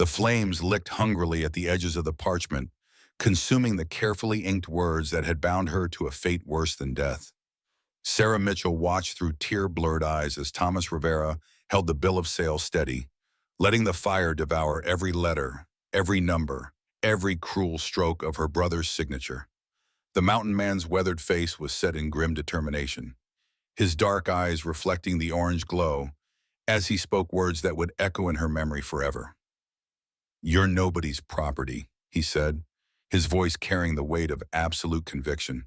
The flames licked hungrily at the edges of the parchment, consuming the carefully inked words that had bound her to a fate worse than death. Sarah Mitchell watched through tear-blurred eyes as Thomas Rivera held the bill of sale steady, letting the fire devour every letter, every number, every cruel stroke of her brother's signature. The mountain man's weathered face was set in grim determination, his dark eyes reflecting the orange glow as he spoke words that would echo in her memory forever. "You're nobody's property," he said, his voice carrying the weight of absolute conviction.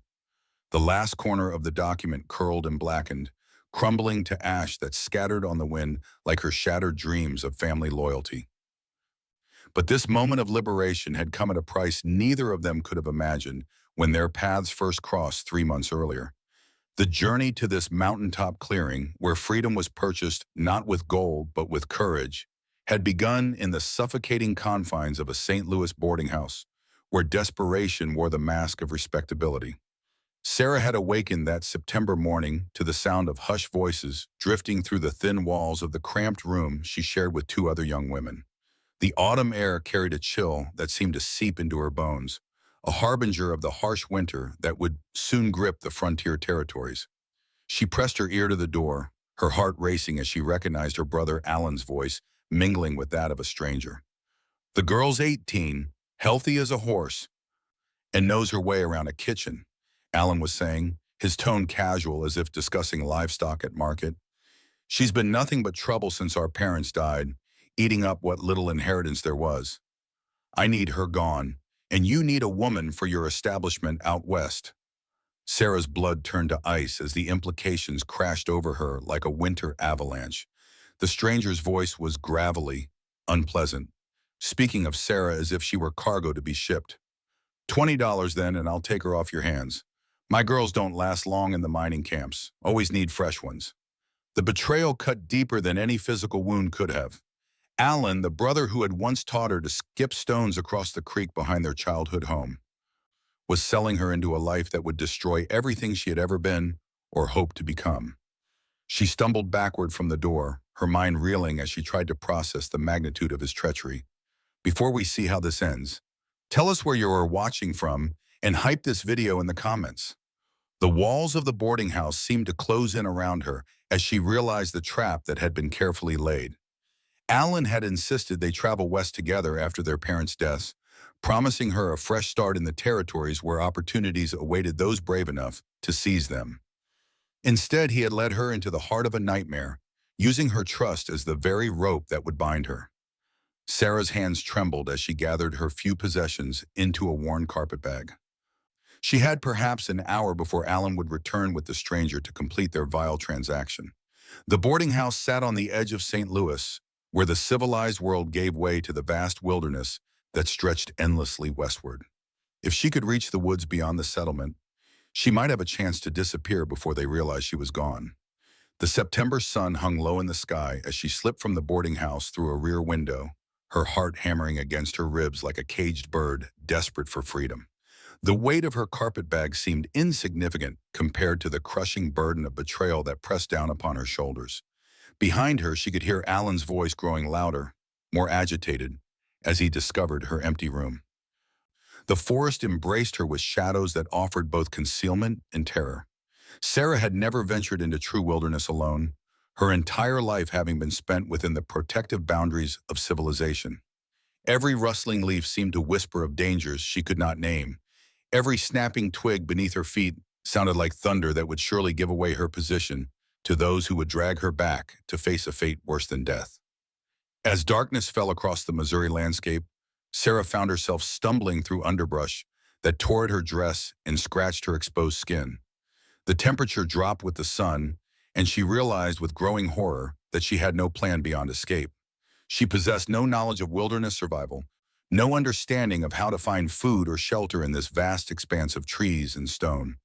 The last corner of the document curled and blackened, crumbling to ash that scattered on the wind like her shattered dreams of family loyalty. But this moment of liberation had come at a price neither of them could have imagined when their paths first crossed 3 months earlier. The journey to this mountaintop clearing, where freedom was purchased not with gold but with courage, had begun in the suffocating confines of a St. Louis boarding house, where desperation wore the mask of respectability. Sarah had awakened that September morning to the sound of hushed voices drifting through the thin walls of the cramped room she shared with two other young women. The autumn air carried a chill that seemed to seep into her bones, a harbinger of the harsh winter that would soon grip the frontier territories. She pressed her ear to the door, her heart racing as she recognized her brother Alan's voice mingling with that of a stranger. "The girl's 18, healthy as a horse, and knows her way around a kitchen," Alan was saying, his tone casual as if discussing livestock at market. "She's been nothing but trouble since our parents died, eating up what little inheritance there was. I need her gone, and you need a woman for your establishment out west." Sarah's blood turned to ice as the implications crashed over her like a winter avalanche. The stranger's voice was gravelly, unpleasant, speaking of Sarah as if she were cargo to be shipped. "$20 then, and I'll take her off your hands. My girls don't last long in the mining camps, always need fresh ones." The betrayal cut deeper than any physical wound could have. Alan, the brother who had once taught her to skip stones across the creek behind their childhood home, was selling her into a life that would destroy everything she had ever been or hoped to become. She stumbled backward from the door, her mind reeling as she tried to process the magnitude of his treachery. Before we see how this ends, tell us where you are watching from and hype this video in the comments. The walls of the boarding house seemed to close in around her as she realized the trap that had been carefully laid. Alan had insisted they travel west together after their parents' deaths, promising her a fresh start in the territories where opportunities awaited those brave enough to seize them. Instead, he had led her into the heart of a nightmare, using her trust as the very rope that would bind her. Sarah's hands trembled as she gathered her few possessions into a worn carpetbag. She had perhaps an hour before Alan would return with the stranger to complete their vile transaction. The boarding house sat on the edge of St. Louis, where the civilized world gave way to the vast wilderness that stretched endlessly westward. If she could reach the woods beyond the settlement, she might have a chance to disappear before they realized she was gone. The September sun hung low in the sky as she slipped from the boarding house through a rear window, her heart hammering against her ribs like a caged bird desperate for freedom. The weight of her carpetbag seemed insignificant compared to the crushing burden of betrayal that pressed down upon her shoulders. Behind her, she could hear Alan's voice growing louder, more agitated, as he discovered her empty room. The forest embraced her with shadows that offered both concealment and terror. Sarah had never ventured into true wilderness alone, her entire life having been spent within the protective boundaries of civilization. Every rustling leaf seemed to whisper of dangers she could not name. Every snapping twig beneath her feet sounded like thunder that would surely give away her position to those who would drag her back to face a fate worse than death. As darkness fell across the Missouri landscape, Sarah found herself stumbling through underbrush that tore at her dress and scratched her exposed skin. The temperature dropped with the sun, and she realized with growing horror that she had no plan beyond escape. She possessed no knowledge of wilderness survival, no understanding of how to find food or shelter in this vast expanse of trees and stone.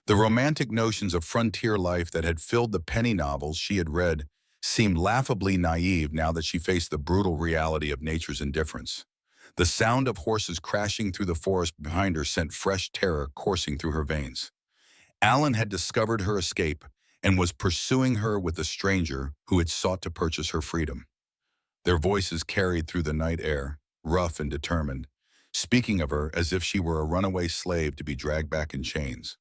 The romantic notions of frontier life that had filled the penny novels she had read seemed laughably naive now that she faced the brutal reality of nature's indifference. The sound of horses crashing through the forest behind her sent fresh terror coursing through her veins. Alan had discovered her escape and was pursuing her with the stranger who had sought to purchase her freedom. Their voices carried through the night air, rough and determined, speaking of her as if she were a runaway slave to be dragged back in chains.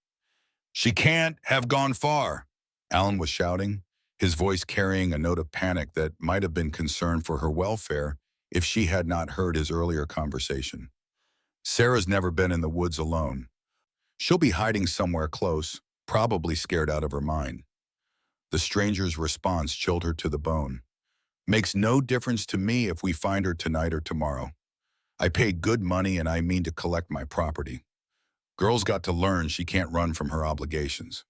"She can't have gone far," Alan was shouting, his voice carrying a note of panic that might have been concern for her welfare if she had not heard his earlier conversation. "Sarah's never been in the woods alone. She'll be hiding somewhere close, probably scared out of her mind." The stranger's response chilled her to the bone. "Makes no difference to me if we find her tonight or tomorrow. I paid good money and I mean to collect my property. Girl's got to learn she can't run from her obligations."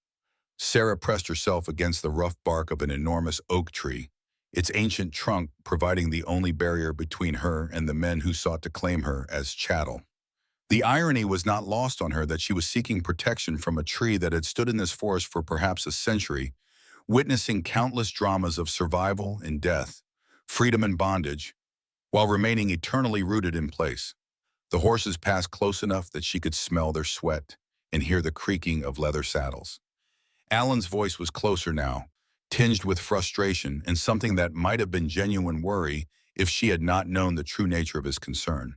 Sarah pressed herself against the rough bark of an enormous oak tree, its ancient trunk providing the only barrier between her and the men who sought to claim her as chattel. The irony was not lost on her that she was seeking protection from a tree that had stood in this forest for perhaps a century, witnessing countless dramas of survival and death, freedom and bondage, while remaining eternally rooted in place. The horses passed close enough that she could smell their sweat and hear the creaking of leather saddles. Alan's voice was closer now, tinged with frustration and something that might have been genuine worry if she had not known the true nature of his concern.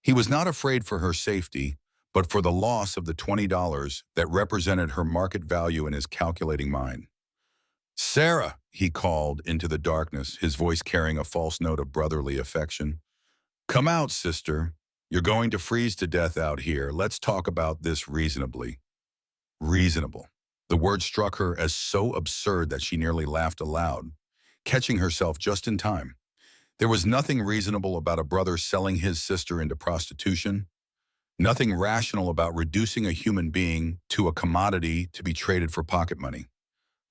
He was not afraid for her safety, but for the loss of the $20 that represented her market value in his calculating mind. "Sarah," he called into the darkness, his voice carrying a false note of brotherly affection. "Come out, sister. You're going to freeze to death out here. Let's talk about this reasonably." Reasonable. The word struck her as so absurd that she nearly laughed aloud, catching herself just in time. There was nothing reasonable about a brother selling his sister into prostitution, nothing rational about reducing a human being to a commodity to be traded for pocket money.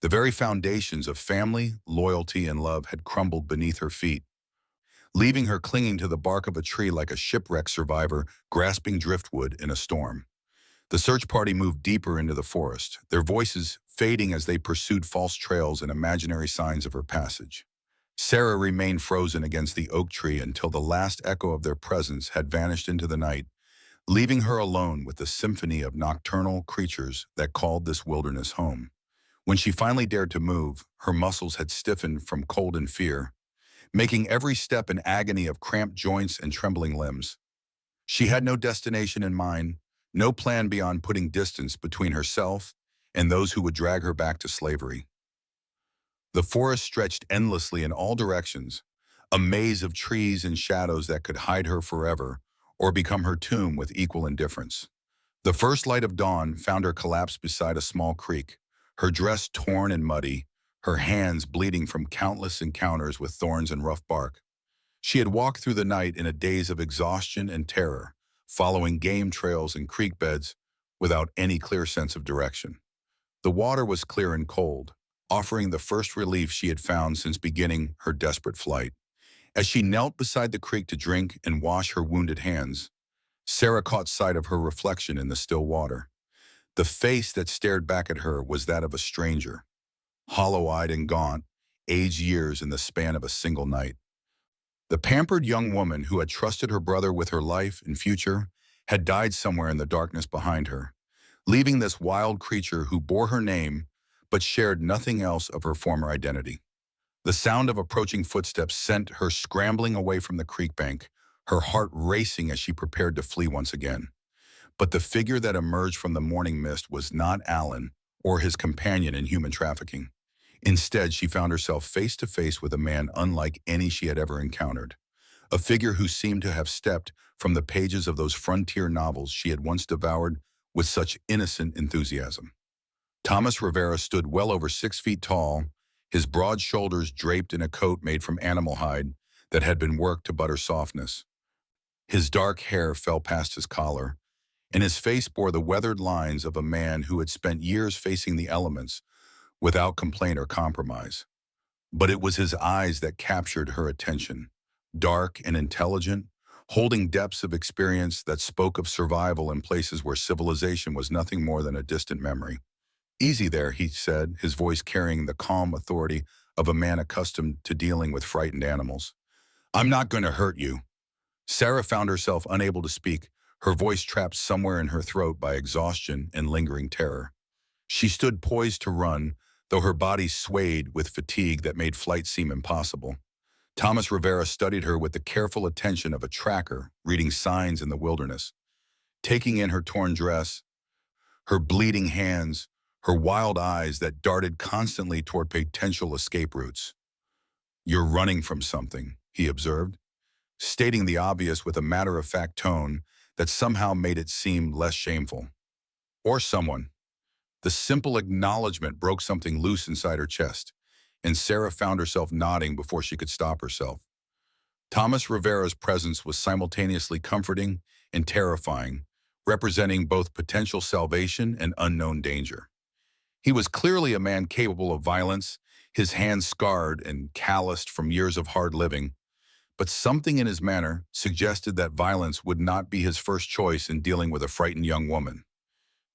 The very foundations of family, loyalty, and love had crumbled beneath her feet, leaving her clinging to the bark of a tree like a shipwrecked survivor grasping driftwood in a storm. The search party moved deeper into the forest, their voices fading as they pursued false trails and imaginary signs of her passage. Sarah remained frozen against the oak tree until the last echo of their presence had vanished into the night, leaving her alone with the symphony of nocturnal creatures that called this wilderness home. When she finally dared to move, her muscles had stiffened from cold and fear, making every step an agony of cramped joints and trembling limbs. She had no destination in mind, no plan beyond putting distance between herself and those who would drag her back to slavery. The forest stretched endlessly in all directions, a maze of trees and shadows that could hide her forever or become her tomb with equal indifference. The first light of dawn found her collapsed beside a small creek, her dress torn and muddy, her hands bleeding from countless encounters with thorns and rough bark. She had walked through the night in a daze of exhaustion and terror, following game trails and creek beds without any clear sense of direction. The water was clear and cold, offering the first relief she had found since beginning her desperate flight. As she knelt beside the creek to drink and wash her wounded hands, Sarah caught sight of her reflection in the still water. The face that stared back at her was that of a stranger, hollow-eyed and gaunt, aged years in the span of a single night. The pampered young woman who had trusted her brother with her life and future had died somewhere in the darkness behind her, leaving this wild creature who bore her name but shared nothing else of her former identity. The sound of approaching footsteps sent her scrambling away from the creek bank, her heart racing as she prepared to flee once again. But the figure that emerged from the morning mist was not Alan or his companion in human trafficking. Instead, she found herself face to face with a man unlike any she had ever encountered, a figure who seemed to have stepped from the pages of those frontier novels she had once devoured with such innocent enthusiasm. Thomas Rivera stood well over 6 feet tall, his broad shoulders draped in a coat made from animal hide that had been worked to butter softness. His dark hair fell past his collar, and his face bore the weathered lines of a man who had spent years facing the elements without complaint or compromise. But it was his eyes that captured her attention, dark and intelligent, holding depths of experience that spoke of survival in places where civilization was nothing more than a distant memory. "Easy there," he said, his voice carrying the calm authority of a man accustomed to dealing with frightened animals. "I'm not going to hurt you." Sarah found herself unable to speak, her voice trapped somewhere in her throat by exhaustion and lingering terror. She stood poised to run, though her body swayed with fatigue that made flight seem impossible. Thomas Rivera studied her with the careful attention of a tracker, reading signs in the wilderness, taking in her torn dress, her bleeding hands, her wild eyes that darted constantly toward potential escape routes. "You're running from something," he observed, stating the obvious with a matter-of-fact tone that somehow made it seem less shameful. Or someone. The simple acknowledgement broke something loose inside her chest, and Sarah found herself nodding before she could stop herself. Thomas Rivera's presence was simultaneously comforting and terrifying, representing both potential salvation and unknown danger. He was clearly a man capable of violence, his hands scarred and calloused from years of hard living, but something in his manner suggested that violence would not be his first choice in dealing with a frightened young woman.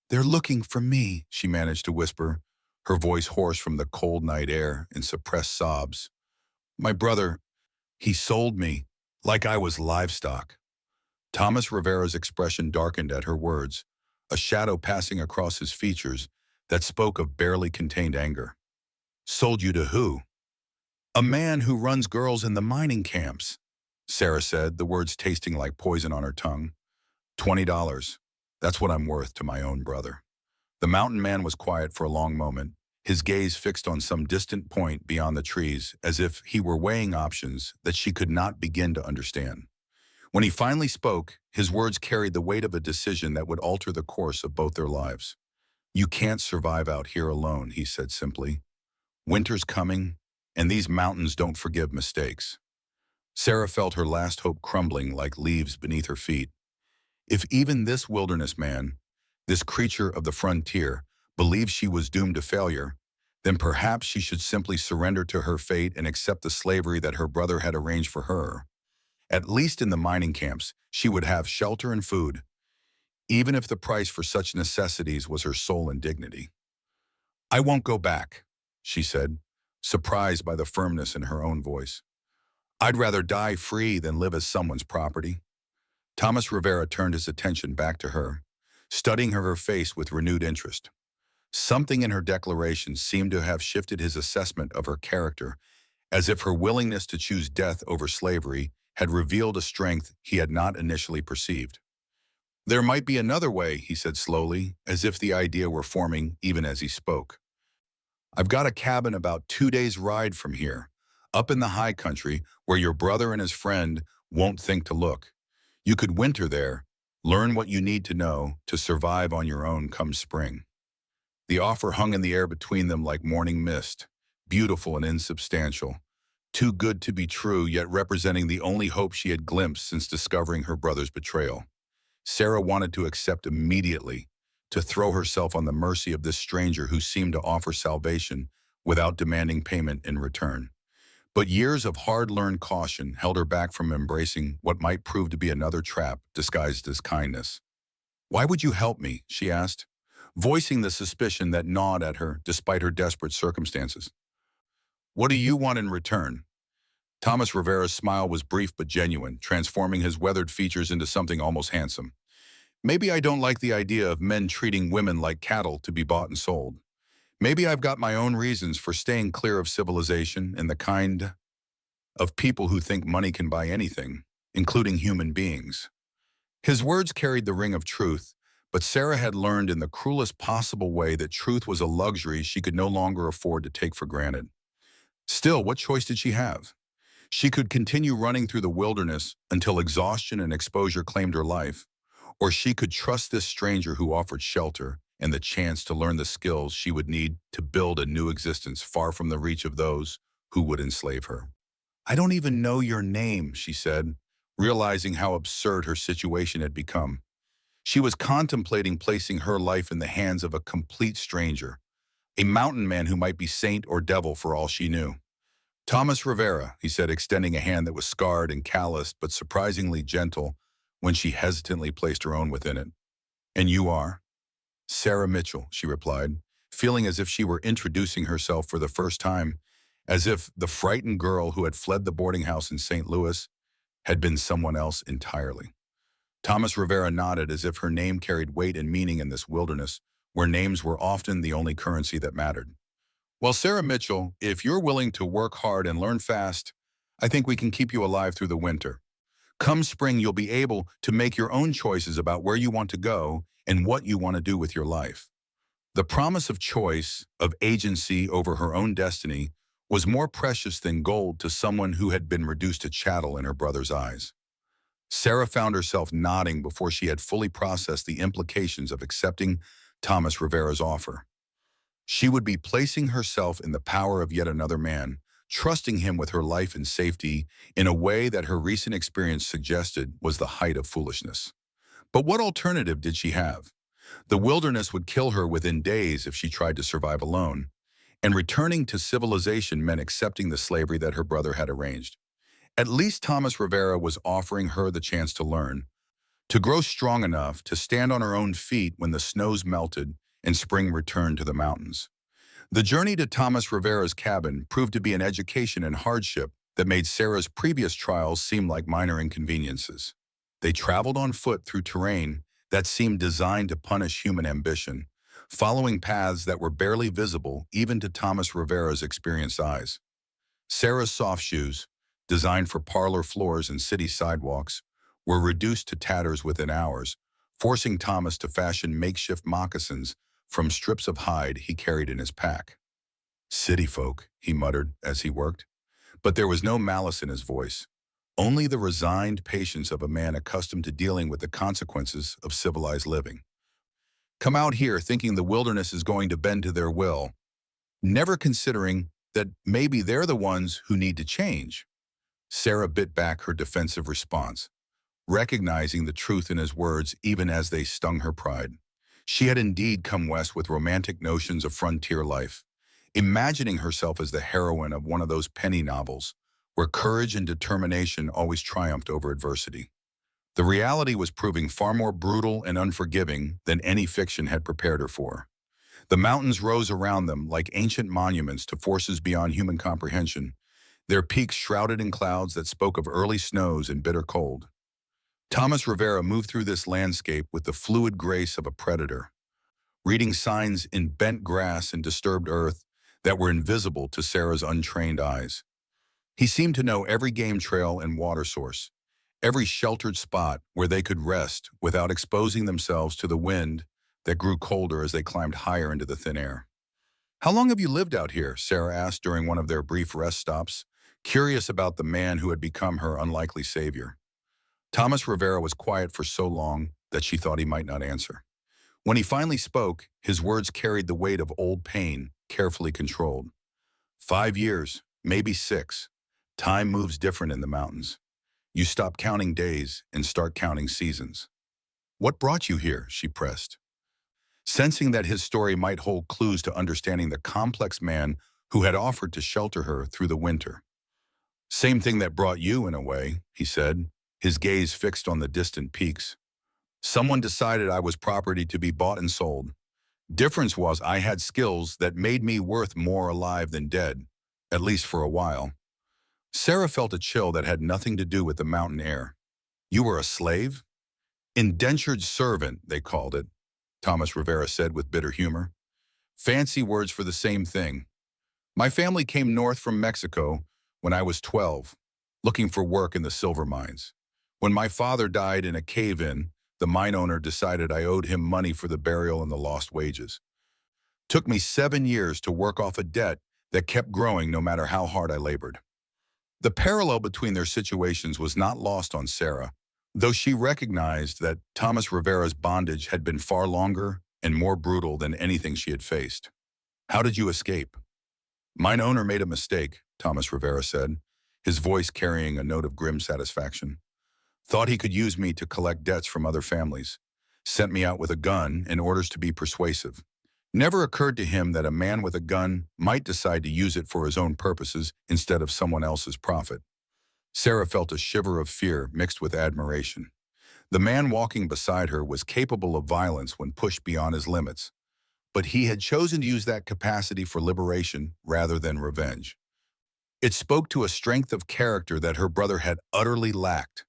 "They're looking for me," she managed to whisper, her voice hoarse from the cold night air and suppressed sobs. "My brother, he sold me, like I was livestock." Thomas Rivera's expression darkened at her words, a shadow passing across his features that spoke of barely contained anger. "Sold you to who?" "A man who runs girls in the mining camps," Sarah said, the words tasting like poison on her tongue. $20. That's what I'm worth to my own brother." The mountain man was quiet for a long moment, his gaze fixed on some distant point beyond the trees, as if he were weighing options that she could not begin to understand. When he finally spoke, his words carried the weight of a decision that would alter the course of both their lives. "You can't survive out here alone," he said simply. "Winter's coming, and these mountains don't forgive mistakes." Sarah felt her last hope crumbling like leaves beneath her feet. If even this wilderness man, this creature of the frontier, believed she was doomed to failure, then perhaps she should simply surrender to her fate and accept the slavery that her brother had arranged for her. At least in the mining camps, she would have shelter and food, even if the price for such necessities was her soul and dignity. "I won't go back," she said, surprised by the firmness in her own voice. "I'd rather die free than live as someone's property." Thomas Rivera turned his attention back to her, studying her face with renewed interest. Something in her declaration seemed to have shifted his assessment of her character, as if her willingness to choose death over slavery had revealed a strength he had not initially perceived. "There might be another way," he said slowly, as if the idea were forming even as he spoke. "I've got a cabin about 2 days' ride from here, up in the high country where your brother and his friend won't think to look. You could winter there, learn what you need to know to survive on your own come spring." The offer hung in the air between them like morning mist, beautiful and insubstantial, too good to be true, yet representing the only hope she had glimpsed since discovering her brother's betrayal. Sarah wanted to accept immediately, to throw herself on the mercy of this stranger who seemed to offer salvation without demanding payment in return. But years of hard-learned caution held her back from embracing what might prove to be another trap disguised as kindness. "Why would you help me?" she asked, voicing the suspicion that gnawed at her despite her desperate circumstances. "What do you want in return?" Thomas Rivera's smile was brief but genuine, transforming his weathered features into something almost handsome. "Maybe I don't like the idea of men treating women like cattle to be bought and sold. Maybe I've got my own reasons for staying clear of civilization and the kind of people who think money can buy anything, including human beings." His words carried the ring of truth, but Sarah had learned in the cruelest possible way that truth was a luxury she could no longer afford to take for granted. Still, what choice did she have? She could continue running through the wilderness until exhaustion and exposure claimed her life, or she could trust this stranger who offered shelter and the chance to learn the skills she would need to build a new existence far from the reach of those who would enslave her. "I don't even know your name," she said, realizing how absurd her situation had become. She was contemplating placing her life in the hands of a complete stranger, a mountain man who might be saint or devil for all she knew. "Thomas Rivera," he said, extending a hand that was scarred and calloused but surprisingly gentle when she hesitantly placed her own within it. "And you are?" "Sarah Mitchell," she replied, feeling as if she were introducing herself for the first time, as if the frightened girl who had fled the boarding house in St. Louis had been someone else entirely. Thomas Rivera nodded as if her name carried weight and meaning in this wilderness, where names were often the only currency that mattered. "Well, Sarah Mitchell, if you're willing to work hard and learn fast, I think we can keep you alive through the winter. Come spring, you'll be able to make your own choices about where you want to go and what you want to do with your life. The promise of choice, of agency over her own destiny, was more precious than gold to someone who had been reduced to chattel in her brother's eyes. Sarah found herself nodding before she had fully processed the implications of accepting Thomas Rivera's offer. She would be placing herself in the power of yet another man, trusting him with her life and safety in a way that her recent experience suggested was the height of foolishness. But what alternative did she have? The wilderness would kill her within days if she tried to survive alone, and returning to civilization meant accepting the slavery that her brother had arranged. At least Thomas Rivera was offering her the chance to learn, to grow strong enough to stand on her own feet when the snows melted and spring returned to the mountains. The journey to Thomas Rivera's cabin proved to be an education in hardship that made Sarah's previous trials seem like minor inconveniences. They traveled on foot through terrain that seemed designed to punish human ambition, following paths that were barely visible even to Thomas Rivera's experienced eyes. Sarah's soft shoes, designed for parlor floors and city sidewalks, were reduced to tatters within hours, forcing Thomas to fashion makeshift moccasins from strips of hide he carried in his pack. "City folk," he muttered as he worked, but there was no malice in his voice, only the resigned patience of a man accustomed to dealing with the consequences of civilized living. Come out here thinking the wilderness is going to bend to their will, never considering that maybe they're the ones who need to change. Sarah bit back her defensive response, recognizing the truth in his words even as they stung her pride. She had indeed come west with romantic notions of frontier life, imagining herself as the heroine of one of those penny novels where courage and determination always triumphed over adversity. The reality was proving far more brutal and unforgiving than any fiction had prepared her for. The mountains rose around them like ancient monuments to forces beyond human comprehension, their peaks shrouded in clouds that spoke of early snows and bitter cold. Thomas Rivera moved through this landscape with the fluid grace of a predator, reading signs in bent grass and disturbed earth that were invisible to Sarah's untrained eyes. He seemed to know every game trail and water source, every sheltered spot where they could rest without exposing themselves to the wind that grew colder as they climbed higher into the thin air. "How long have you lived out here?" Sarah asked during one of their brief rest stops, curious about the man who had become her unlikely savior. Thomas Rivera was quiet for so long that she thought he might not answer. When he finally spoke, his words carried the weight of old pain, carefully controlled. 5 years, maybe 6. Time moves different in the mountains. You stop counting days and start counting seasons. "What brought you here?" she pressed, sensing that his story might hold clues to understanding the complex man who had offered to shelter her through the winter. "Same thing that brought you, in a way," he said, his gaze fixed on the distant peaks. "Someone decided I was property to be bought and sold. Difference was I had skills that made me worth more alive than dead, at least for a while." Sarah felt a chill that had nothing to do with the mountain air. "You were a slave?" "Indentured servant, they called it," Thomas Rivera said with bitter humor. "Fancy words for the same thing. My family came north from Mexico when I was 12, looking for work in the silver mines. When my father died in a cave-in, the mine owner decided I owed him money for the burial and the lost wages. Took me 7 years to work off a debt that kept growing no matter how hard I labored." The parallel between their situations was not lost on Sarah, though she recognized that Thomas Rivera's bondage had been far longer and more brutal than anything she had faced. "How did you escape?" "Mine owner made a mistake," Thomas Rivera said, his voice carrying a note of grim satisfaction. "Thought he could use me to collect debts from other families. Sent me out with a gun in orders to be persuasive. Never occurred to him that a man with a gun might decide to use it for his own purposes instead of someone else's profit." Sarah felt a shiver of fear mixed with admiration. The man walking beside her was capable of violence when pushed beyond his limits, but he had chosen to use that capacity for liberation rather than revenge. It spoke to a strength of character that her brother had utterly lacked,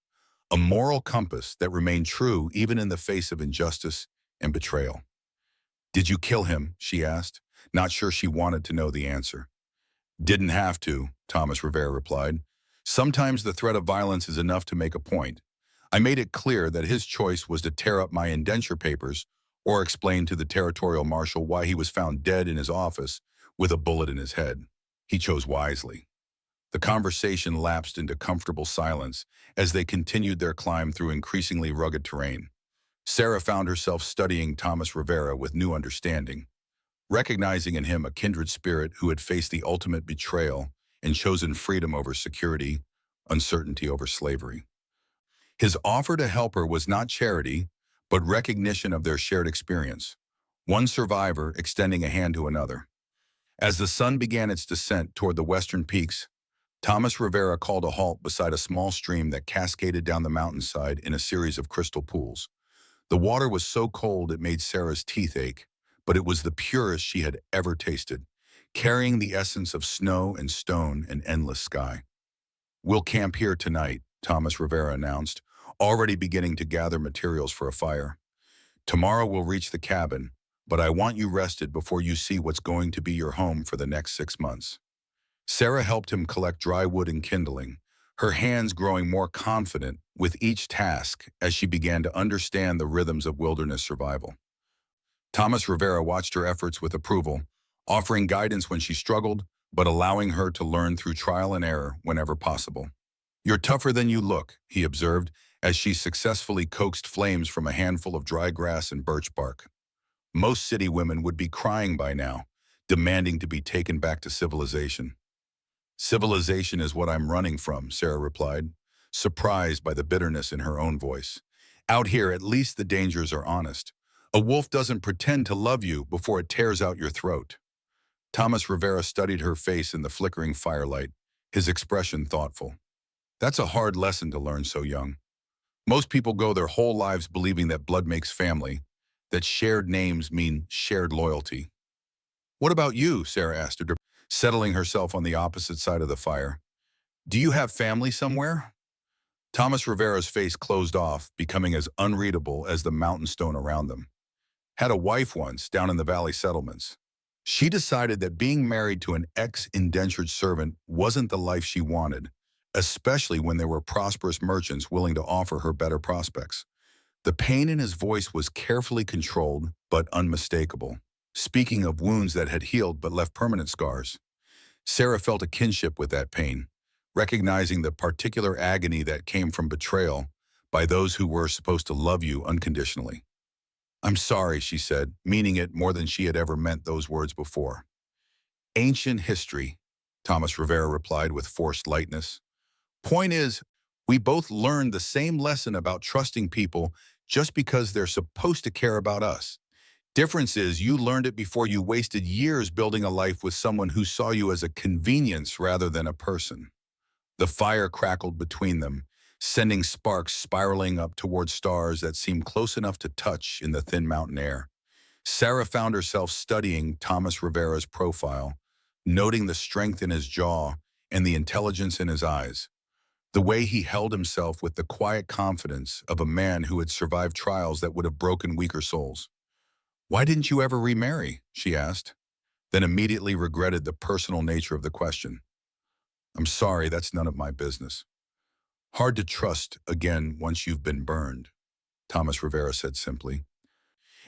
a moral compass that remained true even in the face of injustice and betrayal. "Did you kill him?" she asked, not sure she wanted to know the answer. "Didn't have to," Thomas Rivera replied. Sometimes the threat of violence is enough to make a point. I made it clear that his choice was to tear up my indenture papers or explain to the territorial marshal why he was found dead in his office with a bullet in his head. He chose wisely. The conversation lapsed into comfortable silence as they continued their climb through increasingly rugged terrain. Sarah found herself studying Thomas Rivera with new understanding, recognizing in him a kindred spirit who had faced the ultimate betrayal and chosen freedom over security, uncertainty over slavery. His offer to help her was not charity, but recognition of their shared experience, one survivor extending a hand to another. As the sun began its descent toward the western peaks, Thomas Rivera called a halt beside a small stream that cascaded down the mountainside in a series of crystal pools. The water was so cold it made Sarah's teeth ache, but it was the purest she had ever tasted, carrying the essence of snow and stone and endless sky. "We'll camp here tonight," Thomas Rivera announced, already beginning to gather materials for a fire. "Tomorrow we'll reach the cabin, but I want you rested before you see what's going to be your home for the next 6 months." Sarah helped him collect dry wood and kindling, her hands growing more confident with each task as she began to understand the rhythms of wilderness survival. Thomas Rivera watched her efforts with approval, offering guidance when she struggled, but allowing her to learn through trial and error whenever possible. "You're tougher than you look," he observed, as she successfully coaxed flames from a handful of dry grass and birch bark. "Most city women would be crying by now, demanding to be taken back to civilization." "Civilization is what I'm running from," Sarah replied, surprised by the bitterness in her own voice. "Out here, at least the dangers are honest. A wolf doesn't pretend to love you before it tears out your throat." Thomas Rivera studied her face in the flickering firelight, his expression thoughtful. "That's a hard lesson to learn so young. Most people go their whole lives believing that blood makes family, that shared names mean shared loyalty." "What about you?" Sarah asked her, settling herself on the opposite side of the fire. "Do you have family somewhere?" Thomas Rivera's face closed off, becoming as unreadable as the mountain stone around them. "Had a wife once, down in the valley settlements. She decided that being married to an ex-indentured servant wasn't the life she wanted, especially when there were prosperous merchants willing to offer her better prospects." The pain in his voice was carefully controlled, but unmistakable, speaking of wounds that had healed but left permanent scars. Sarah felt a kinship with that pain, recognizing the particular agony that came from betrayal by those who were supposed to love you unconditionally. "I'm sorry," she said, meaning it more than she had ever meant those words before. "Ancient history," Thomas Rivera replied with forced lightness. "Point is, we both learned the same lesson about trusting people just because they're supposed to care about us. Difference is you learned it before you wasted years building a life with someone who saw you as a convenience rather than a person." The fire crackled between them, sending sparks spiraling up toward stars that seemed close enough to touch in the thin mountain air. Sarah found herself studying Thomas Rivera's profile, noting the strength in his jaw and the intelligence in his eyes, the way he held himself with the quiet confidence of a man who had survived trials that would have broken weaker souls. "Why didn't you ever remarry?" she asked, then immediately regretted the personal nature of the question. "I'm sorry, that's none of my business." "Hard to trust again once you've been burned," Thomas Rivera said simply.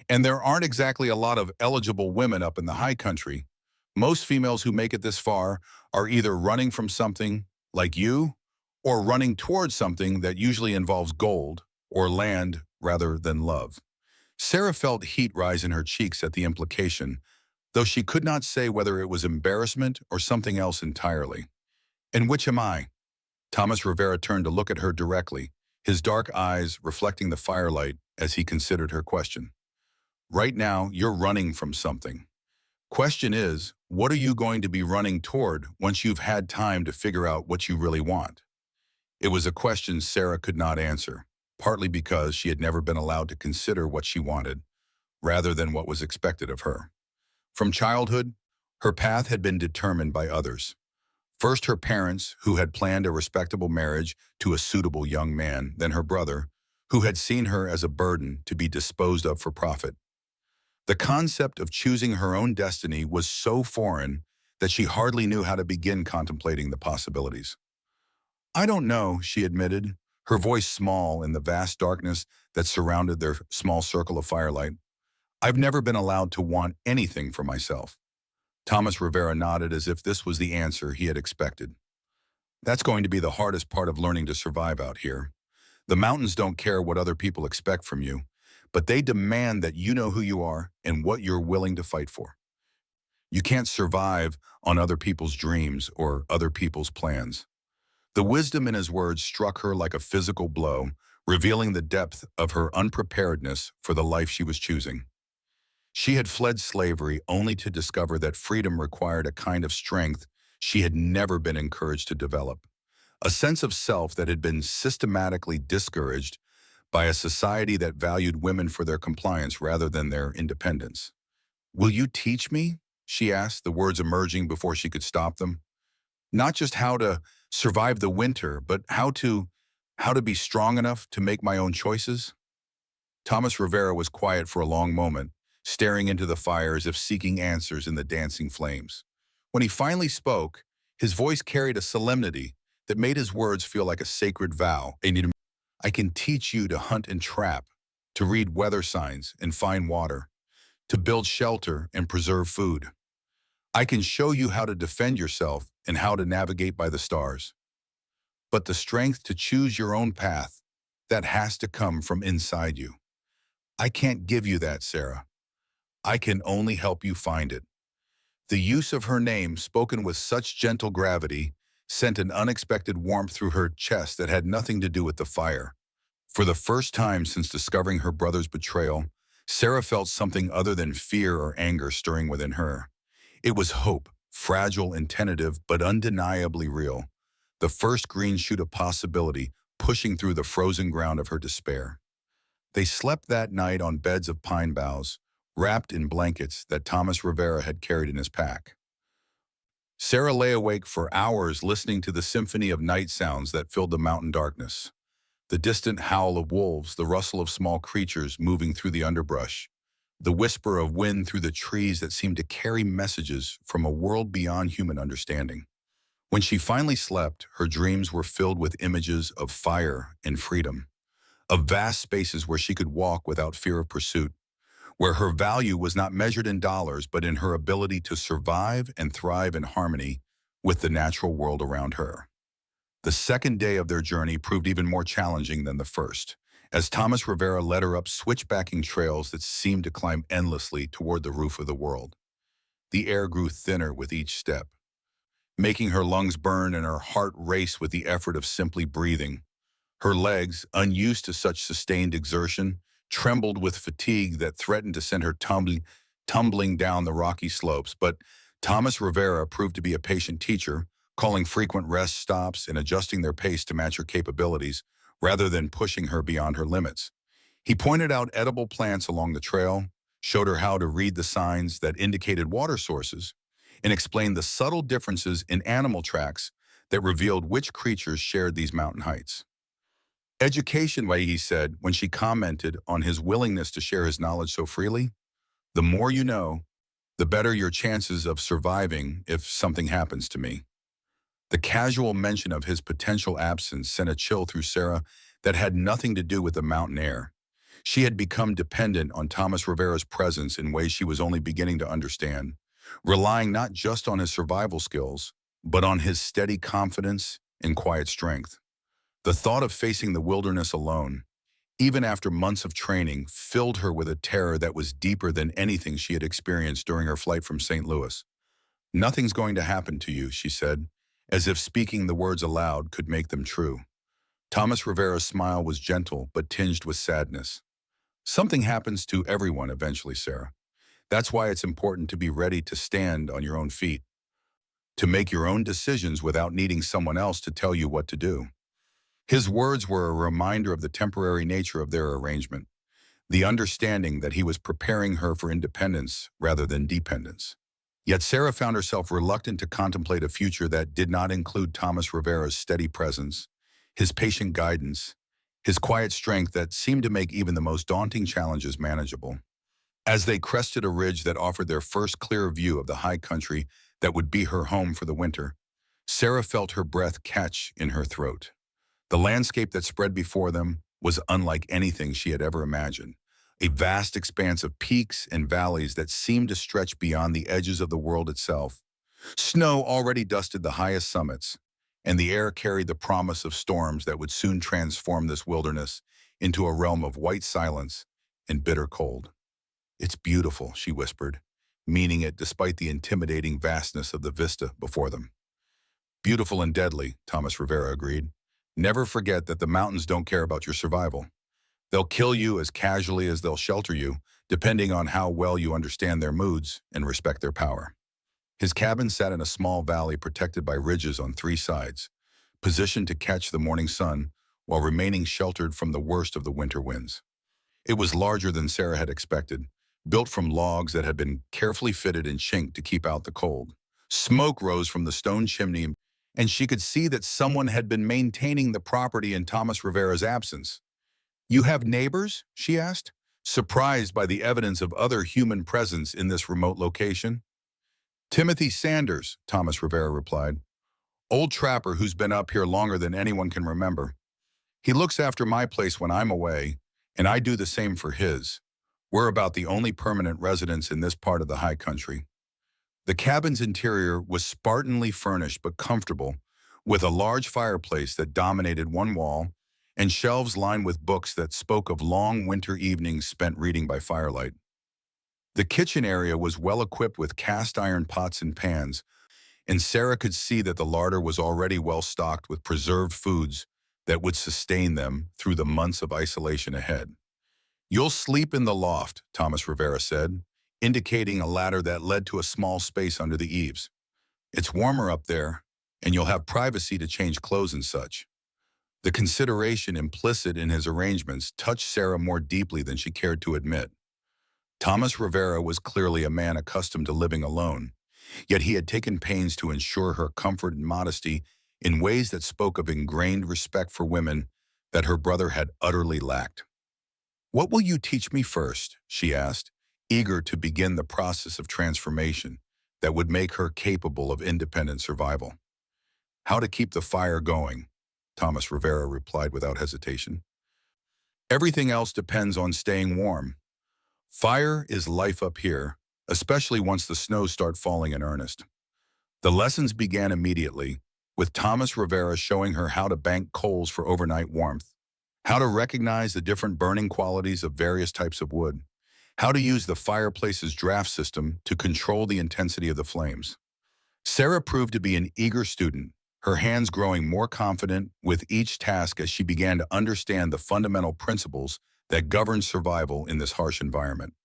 "And there aren't exactly a lot of eligible women up in the high country. Most females who make it this far are either running from something, like you, or running towards something that usually involves gold or land rather than love." Sarah felt heat rise in her cheeks at the implication, though she could not say whether it was embarrassment or something else entirely. "And which am I?" Thomas Rivera turned to look at her directly, his dark eyes reflecting the firelight as he considered her question. "Right now, you're running from something. Question is, what are you going to be running toward once you've had time to figure out what you really want?" It was a question Sarah could not answer, partly because she had never been allowed to consider what she wanted, rather than what was expected of her. From childhood, her path had been determined by others. First her parents, who had planned a respectable marriage to a suitable young man, then her brother, who had seen her as a burden to be disposed of for profit. The concept of choosing her own destiny was so foreign that she hardly knew how to begin contemplating the possibilities. I don't know, she admitted, her voice small in the vast darkness that surrounded their small circle of firelight. I've never been allowed to want anything for myself. Thomas Rivera nodded as if this was the answer he had expected. That's going to be the hardest part of learning to survive out here. The mountains don't care what other people expect from you, but they demand that you know who you are and what you're willing to fight for. You can't survive on other people's dreams or other people's plans. The wisdom in his words struck her like a physical blow, revealing the depth of her unpreparedness for the life she was choosing. She had fled slavery only to discover that freedom required a kind of strength she had never been encouraged to develop, a sense of self that had been systematically discouraged by a society that valued women for their compliance rather than their independence. Will you teach me? She asked, the words emerging before she could stop them. Not just how to survive the winter, but how to be strong enough to make my own choices? Thomas Rivera was quiet for a long moment, staring into the fire as if seeking answers in the dancing flames. When he finally spoke, his voice carried a solemnity that made his words feel like a sacred vow. I can teach you to hunt and trap, to read weather signs and find water, to build shelter and preserve food. I can show you how to defend yourself and how to navigate by the stars. But the strength to choose your own path, that has to come from inside you. I can't give you that, Sarah. I can only help you find it. The use of her name, spoken with such gentle gravity, sent an unexpected warmth through her chest that had nothing to do with the fire. For the first time since discovering her brother's betrayal, Sarah felt something other than fear or anger stirring within her. It was hope, fragile and tentative, but undeniably real. The first green shoot of possibility pushing through the frozen ground of her despair. They slept that night on beds of pine boughs, wrapped in blankets that Thomas Rivera had carried in his pack. Sarah lay awake for hours listening to the symphony of night sounds that filled the mountain darkness. The distant howl of wolves, the rustle of small creatures moving through the underbrush, the whisper of wind through the trees that seemed to carry messages from a world beyond human understanding. When she finally slept, her dreams were filled with images of fire and freedom, of vast spaces where she could walk without fear of pursuit, where her value was not measured in dollars but in her ability to survive and thrive in harmony with the natural world around her. The second day of their journey proved even more challenging than the first, as Thomas Rivera led her up switchbacking trails that seemed to climb endlessly toward the roof of the world. The air grew thinner with each step, making her lungs burn and her heart race with the effort of simply breathing. Her legs, unused to such sustained exertion, trembled with fatigue that threatened to send her tumbling down the rocky slopes, but Thomas Rivera proved to be a patient teacher, calling frequent rest stops and adjusting their pace to match her capabilities, rather than pushing her beyond her limits. He pointed out edible plants along the trail, showed her how to read the signs that indicated water sources, and explained the subtle differences in animal tracks that revealed which creatures shared these mountain heights. Education, he said, when she commented on his willingness to share his knowledge so freely, the more you know, the better your chances of surviving if something happens to me. The casual mention of his potential absence sent a chill through Sarah that had nothing to do with the mountain air. She had become dependent on Thomas Rivera's presence in ways she was only beginning to understand, relying not just on his survival skills, but on his steady confidence and quiet strength. The thought of facing the wilderness alone, even after months of training, filled her with a terror that was deeper than anything she had experienced during her flight from St. Louis. Nothing's going to happen to you, she said, as if speaking the words aloud could make them true. Thomas Rivera's smile was gentle but tinged with sadness. Something happens to everyone eventually, Sarah. That's why it's important to be ready to stand on your own feet, to make your own decisions without needing someone else to tell you what to do. His words were a reminder of the temporary nature of their arrangement, the understanding that he was preparing her for independence rather than dependence. Yet Sarah found herself reluctant to contemplate a future that did not include Thomas Rivera's steady presence, his patient guidance, his quiet strength that seemed to make even the most daunting challenges manageable. As they crested a ridge that offered their first clear view of the high country that would be her home for the winter, Sarah felt her breath catch in her throat. The landscape that spread before them was unlike anything she had ever imagined. A vast expanse of peaks and valleys that seemed to stretch beyond the edges of the world itself. Snow already dusted the highest summits, and the air carried the promise of storms that would soon transform this wilderness into a realm of white silence and bitter cold. "It's beautiful," she whispered, meaning it despite the intimidating vastness of the vista before them. "Beautiful and deadly," Thomas Rivera agreed. "Never forget that the mountains don't care about your survival. They'll kill you as casually as they'll shelter you, depending on how well you understand their moods and respect their power." His cabin sat in a small valley protected by ridges on three sides, positioned to catch the morning sun while remaining sheltered from the worst of the winter winds. It was larger than Sarah had expected, built from logs that had been carefully fitted and chinked to keep out the cold. Smoke rose from the stone chimney, and she could see that someone had been maintaining the property in Thomas Rivera's absence. "You have neighbors?" she asked, surprised by the evidence of other human presence in this remote location. "Timothy Sanders," Thomas Rivera replied. "Old trapper who's been up here longer than anyone can remember. He looks after my place when I'm away, and I do the same for his. We're about the only permanent residents in this part of the high country." The cabin's interior was spartanly furnished but comfortable, with a large fireplace that dominated one wall and shelves lined with books that spoke of long winter evenings spent reading by firelight. The kitchen area was well equipped with cast iron pots and pans, and Sarah could see that the larder was already well stocked with preserved foods that would sustain them through the months of isolation ahead. "You'll sleep in the loft," Thomas Rivera said, indicating a ladder that led to a small space under the eaves. "It's warmer up there, and you'll have privacy to change clothes and such." The consideration implicit in his arrangements touched Sarah more deeply than she cared to admit. Thomas Rivera was clearly a man accustomed to living alone, yet he had taken pains to ensure her comfort and modesty in ways that spoke of ingrained respect for women that her brother had utterly lacked. "What will you teach me first?" she asked, eager to begin the process of transformation that would make her capable of independent survival. "How to keep the fire going," Thomas Rivera replied without hesitation. "Everything else depends on staying warm. Fire is life up here, especially once the snows start falling in earnest." The lessons began immediately, with Thomas Rivera showing her how to bank coals for overnight warmth, how to recognize the different burning qualities of various types of wood, how to use the fireplace's draft system to control the intensity of the flames. Sarah proved to be an eager student, her hands growing more confident with each task as she began to understand the fundamental principles that govern survival in this harsh environment.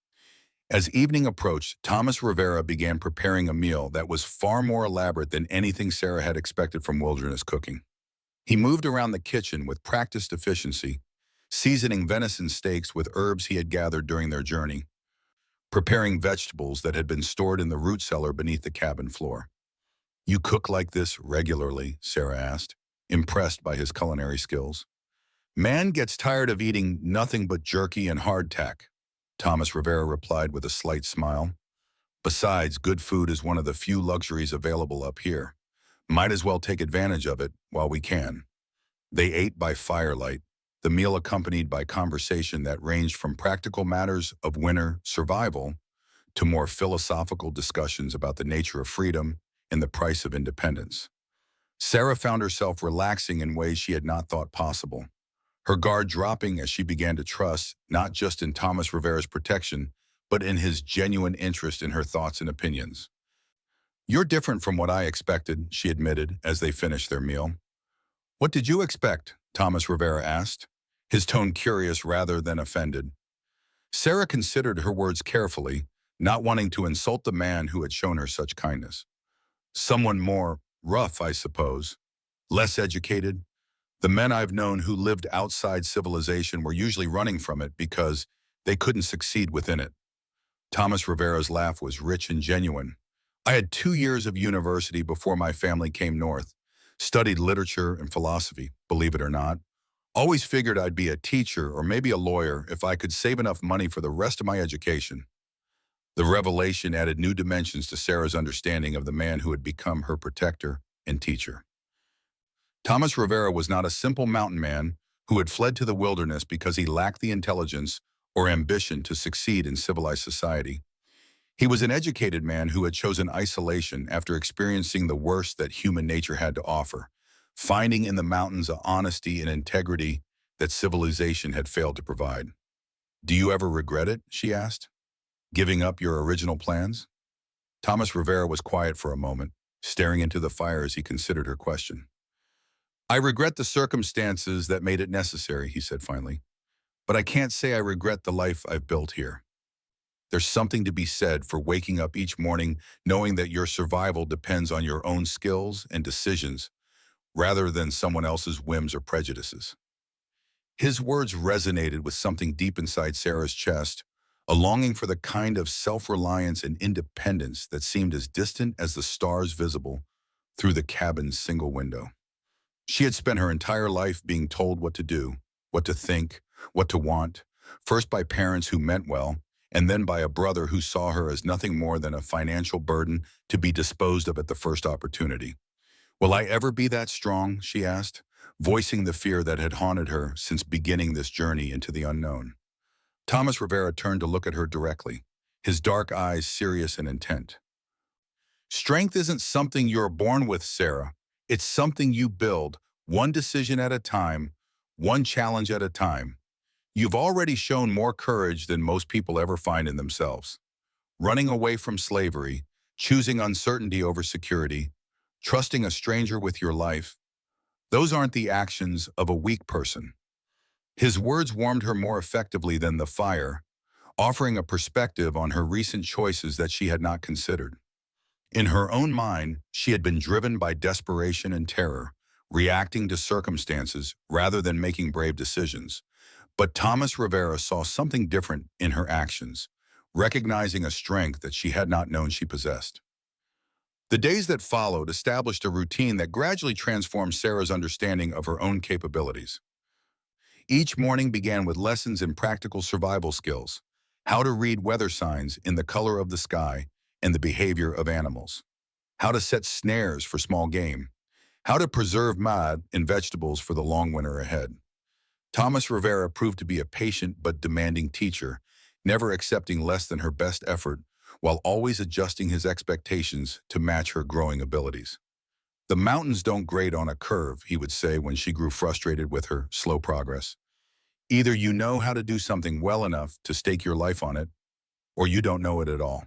As evening approached, Thomas Rivera began preparing a meal that was far more elaborate than anything Sarah had expected from wilderness cooking. He moved around the kitchen with practiced efficiency, seasoning venison steaks with herbs he had gathered during their journey, preparing vegetables that had been stored in the root cellar beneath the cabin floor. "You cook like this regularly?" Sarah asked, impressed by his culinary skills. "Man gets tired of eating nothing but jerky and hardtack," Thomas Rivera replied with a slight smile. "Besides, good food is one of the few luxuries available up here. Might as well take advantage of it while we can." They ate by firelight, the meal accompanied by conversation that ranged from practical matters of winter survival to more philosophical discussions about the nature of freedom and the price of independence. Sarah found herself relaxing in ways she had not thought possible, her guard dropping as she began to trust not just in Thomas Rivera's protection, but in his genuine interest in her thoughts and opinions. "You're different from what I expected," she admitted as they finished their meal. "What did you expect?" Thomas Rivera asked, his tone curious rather than offended. Sarah considered her words carefully, not wanting to insult the man who had shown her such kindness. "Someone more rough, I suppose. Less educated. The men I've known who lived outside civilization were usually running from it because they couldn't succeed within it." Thomas Rivera's laugh was rich and genuine. "I had 2 years of university before my family came north. Studied literature and philosophy, believe it or not. Always figured I'd be a teacher or maybe a lawyer if I could save enough money for the rest of my education." The revelation added new dimensions to Sarah's understanding of the man who had become her protector and teacher. Thomas Rivera was not a simple mountain man who had fled to the wilderness because he lacked the intelligence or ambition to succeed in civilized society. He was an educated man who had chosen isolation after experiencing the worst that human nature had to offer, finding in the mountains a honesty and integrity that civilization had failed to provide. "Do you ever regret it?" she asked. "Giving up your original plans?" Thomas Rivera was quiet for a moment, staring into the fire as he considered her question. "I regret the circumstances that made it necessary," he said finally. "But I can't say I regret the life I've built here. There's something to be said for waking up each morning knowing that your survival depends on your own skills and decisions rather than someone else's whims or prejudices." His words resonated with something deep inside Sarah's chest, a longing for the kind of self-reliance and independence that seemed as distant as the stars visible through the cabin's single window. She had spent her entire life being told what to do, what to think, what to want, first by parents who meant well, and then by a brother who saw her as nothing more than a financial burden to be disposed of at the first opportunity. "Will I ever be that strong?" she asked, voicing the fear that had haunted her since beginning this journey into the unknown. Thomas Rivera turned to look at her directly, his dark eyes serious and intent. "Strength isn't something you're born with, Sarah. It's something you build, one decision at a time, one challenge at a time. You've already shown more courage than most people ever find in themselves. Running away from slavery, choosing uncertainty over security, trusting a stranger with your life, those aren't the actions of a weak person." His words warmed her more effectively than the fire, offering a perspective on her recent choices that she had not considered. In her own mind, she had been driven by desperation and terror, reacting to circumstances rather than making brave decisions. But Thomas Rivera saw something different in her actions, recognizing a strength that she had not known she possessed. The days that followed established a routine that gradually transformed Sarah's understanding of her own capabilities. Each morning began with lessons in practical survival skills, how to read weather signs in the color of the sky and the behavior of animals, how to set snares for small game, how to preserve mud in vegetables for the long winter ahead. Thomas Rivera proved to be a patient but demanding teacher, never accepting less than her best effort while always adjusting his expectations to match her growing abilities. "The mountains don't grade on a curve," he would say when she grew frustrated with her slow progress. "Either you know how to do something well enough to stake your life on it, or you don't know it at all."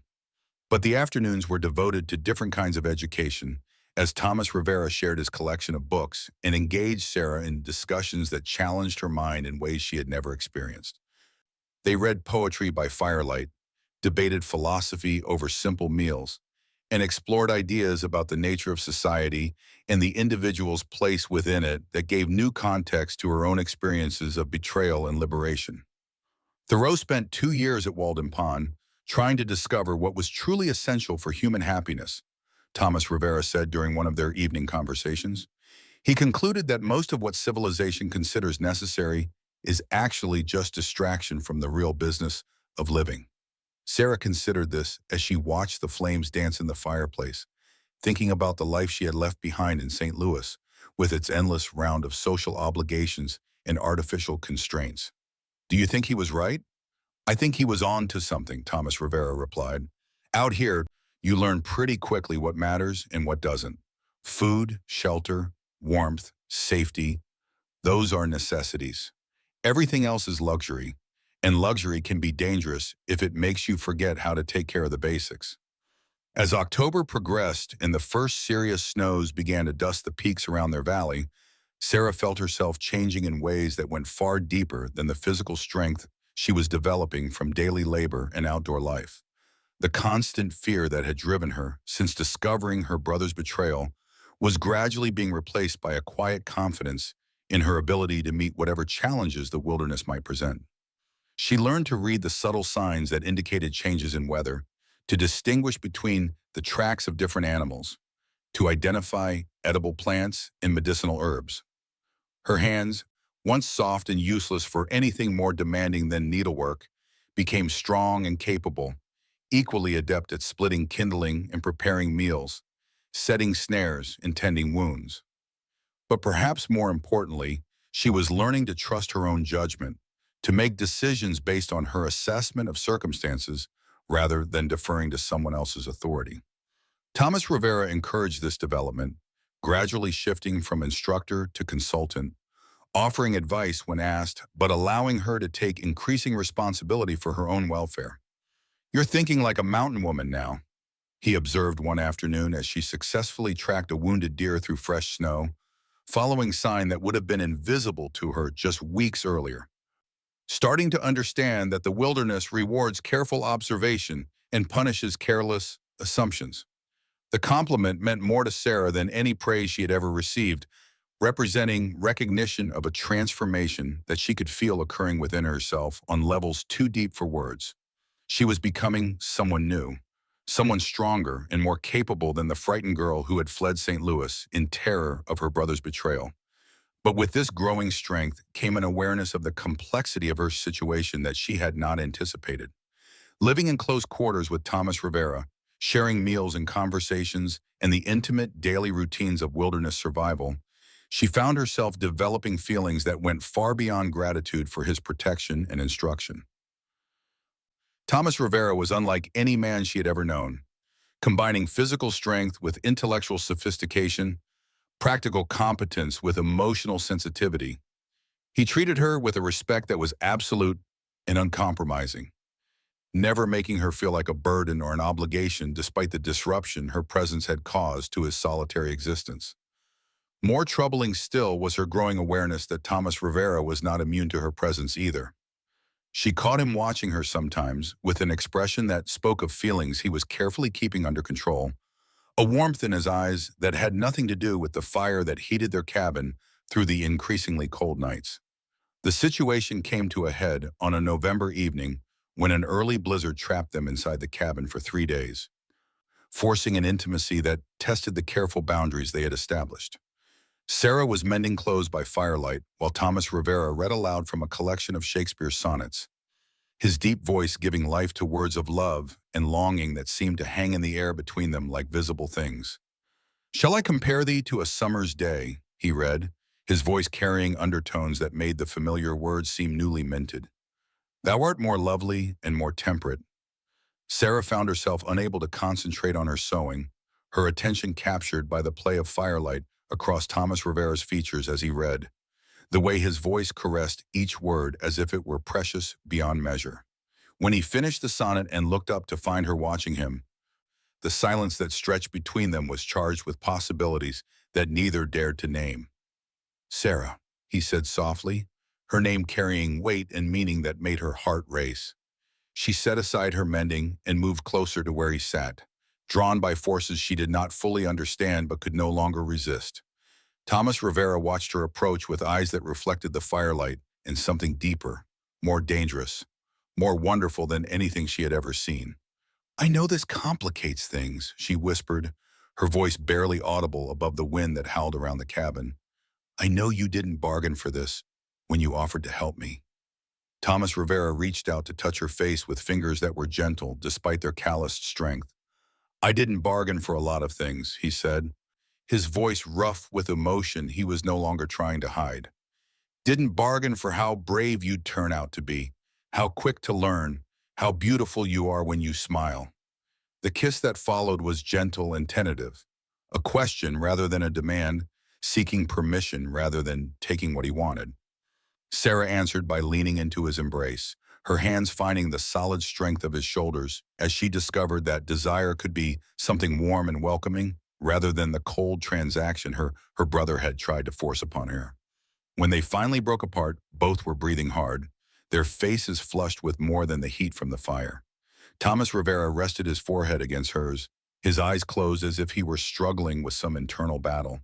But the afternoons were devoted to different kinds of education, as Thomas Rivera shared his collection of books and engaged Sarah in discussions that challenged her mind in ways she had never experienced. They read poetry by firelight, debated philosophy over simple meals, and explored ideas about the nature of society and the individual's place within it that gave new context to her own experiences of betrayal and liberation. Thoreau spent 2 years at Walden Pond, trying to discover what was truly essential for human happiness, Thomas Rivera said during one of their evening conversations. He concluded that most of what civilization considers necessary is actually just distraction from the real business of living. Sarah considered this as she watched the flames dance in the fireplace, thinking about the life she had left behind in St. Louis, with its endless round of social obligations and artificial constraints. "Do you think he was right?" "I think he was on to something," Thomas Rivera replied. "Out here, you learn pretty quickly what matters and what doesn't. Food, shelter, warmth, safety, those are necessities. Everything else is luxury, and luxury can be dangerous if it makes you forget how to take care of the basics." As October progressed and the first serious snows began to dust the peaks around their valley, Sarah felt herself changing in ways that went far deeper than the physical strength she was developing from daily labor and outdoor life. The constant fear that had driven her since discovering her brother's betrayal was gradually being replaced by a quiet confidence in her ability to meet whatever challenges the wilderness might present. She learned to read the subtle signs that indicated changes in weather, to distinguish between the tracks of different animals, to identify edible plants and medicinal herbs. Her hands, once soft and useless for anything more demanding than needlework, became strong and capable, equally adept at splitting kindling and preparing meals, setting snares, intending wounds. But perhaps more importantly, she was learning to trust her own judgment, to make decisions based on her assessment of circumstances rather than deferring to someone else's authority. Thomas Rivera encouraged this development, gradually shifting from instructor to consultant, offering advice when asked, but allowing her to take increasing responsibility for her own welfare. "You're thinking like a mountain woman now," he observed one afternoon as she successfully tracked a wounded deer through fresh snow, following sign that would have been invisible to her just weeks earlier. Starting to understand that the wilderness rewards careful observation and punishes careless assumptions. The compliment meant more to Sarah than any praise she had ever received, representing recognition of a transformation that she could feel occurring within herself on levels too deep for words. She was becoming someone new, someone stronger and more capable than the frightened girl who had fled St. Louis in terror of her brother's betrayal. But with this growing strength came an awareness of the complexity of her situation that she had not anticipated. Living in close quarters with Thomas Rivera, sharing meals and conversations, and the intimate daily routines of wilderness survival, she found herself developing feelings that went far beyond gratitude for his protection and instruction. Thomas Rivera was unlike any man she had ever known, combining physical strength with intellectual sophistication, practical competence with emotional sensitivity. He treated her with a respect that was absolute and uncompromising, never making her feel like a burden or an obligation despite the disruption her presence had caused to his solitary existence. More troubling still was her growing awareness that Thomas Rivera was not immune to her presence either. She caught him watching her sometimes with an expression that spoke of feelings he was carefully keeping under control, a warmth in his eyes that had nothing to do with the fire that heated their cabin through the increasingly cold nights. The situation came to a head on a November evening when an early blizzard trapped them inside the cabin for 3 days, forcing an intimacy that tested the careful boundaries they had established. Sarah was mending clothes by firelight while Thomas Rivera read aloud from a collection of Shakespeare's sonnets, his deep voice giving life to words of love and longing that seemed to hang in the air between them like visible things. "Shall I compare thee to a summer's day?" he read, his voice carrying undertones that made the familiar words seem newly minted. "Thou art more lovely and more temperate." Sarah found herself unable to concentrate on her sewing, her attention captured by the play of firelight across Thomas Rivera's features as he read, the way his voice caressed each word as if it were precious beyond measure. When he finished the sonnet and looked up to find her watching him, the silence that stretched between them was charged with possibilities that neither dared to name. "Sarah," he said softly, her name carrying weight and meaning that made her heart race. She set aside her mending and moved closer to where he sat, drawn by forces she did not fully understand but could no longer resist. Thomas Rivera watched her approach with eyes that reflected the firelight and something deeper, more dangerous, more wonderful than anything she had ever seen. "I know this complicates things," she whispered, her voice barely audible above the wind that howled around the cabin. "I know you didn't bargain for this when you offered to help me." Thomas Rivera reached out to touch her face with fingers that were gentle despite their calloused strength. "I didn't bargain for a lot of things," he said, his voice rough with emotion he was no longer trying to hide. "Didn't bargain for how brave you'd turn out to be, how quick to learn, how beautiful you are when you smile." The kiss that followed was gentle and tentative, a question rather than a demand, seeking permission rather than taking what he wanted. Sarah answered by leaning into his embrace, her hands finding the solid strength of his shoulders as she discovered that desire could be something warm and welcoming rather than the cold transaction her brother had tried to force upon her. When they finally broke apart, both were breathing hard, their faces flushed with more than the heat from the fire. Thomas Rivera rested his forehead against hers, his eyes closed as if he were struggling with some internal battle.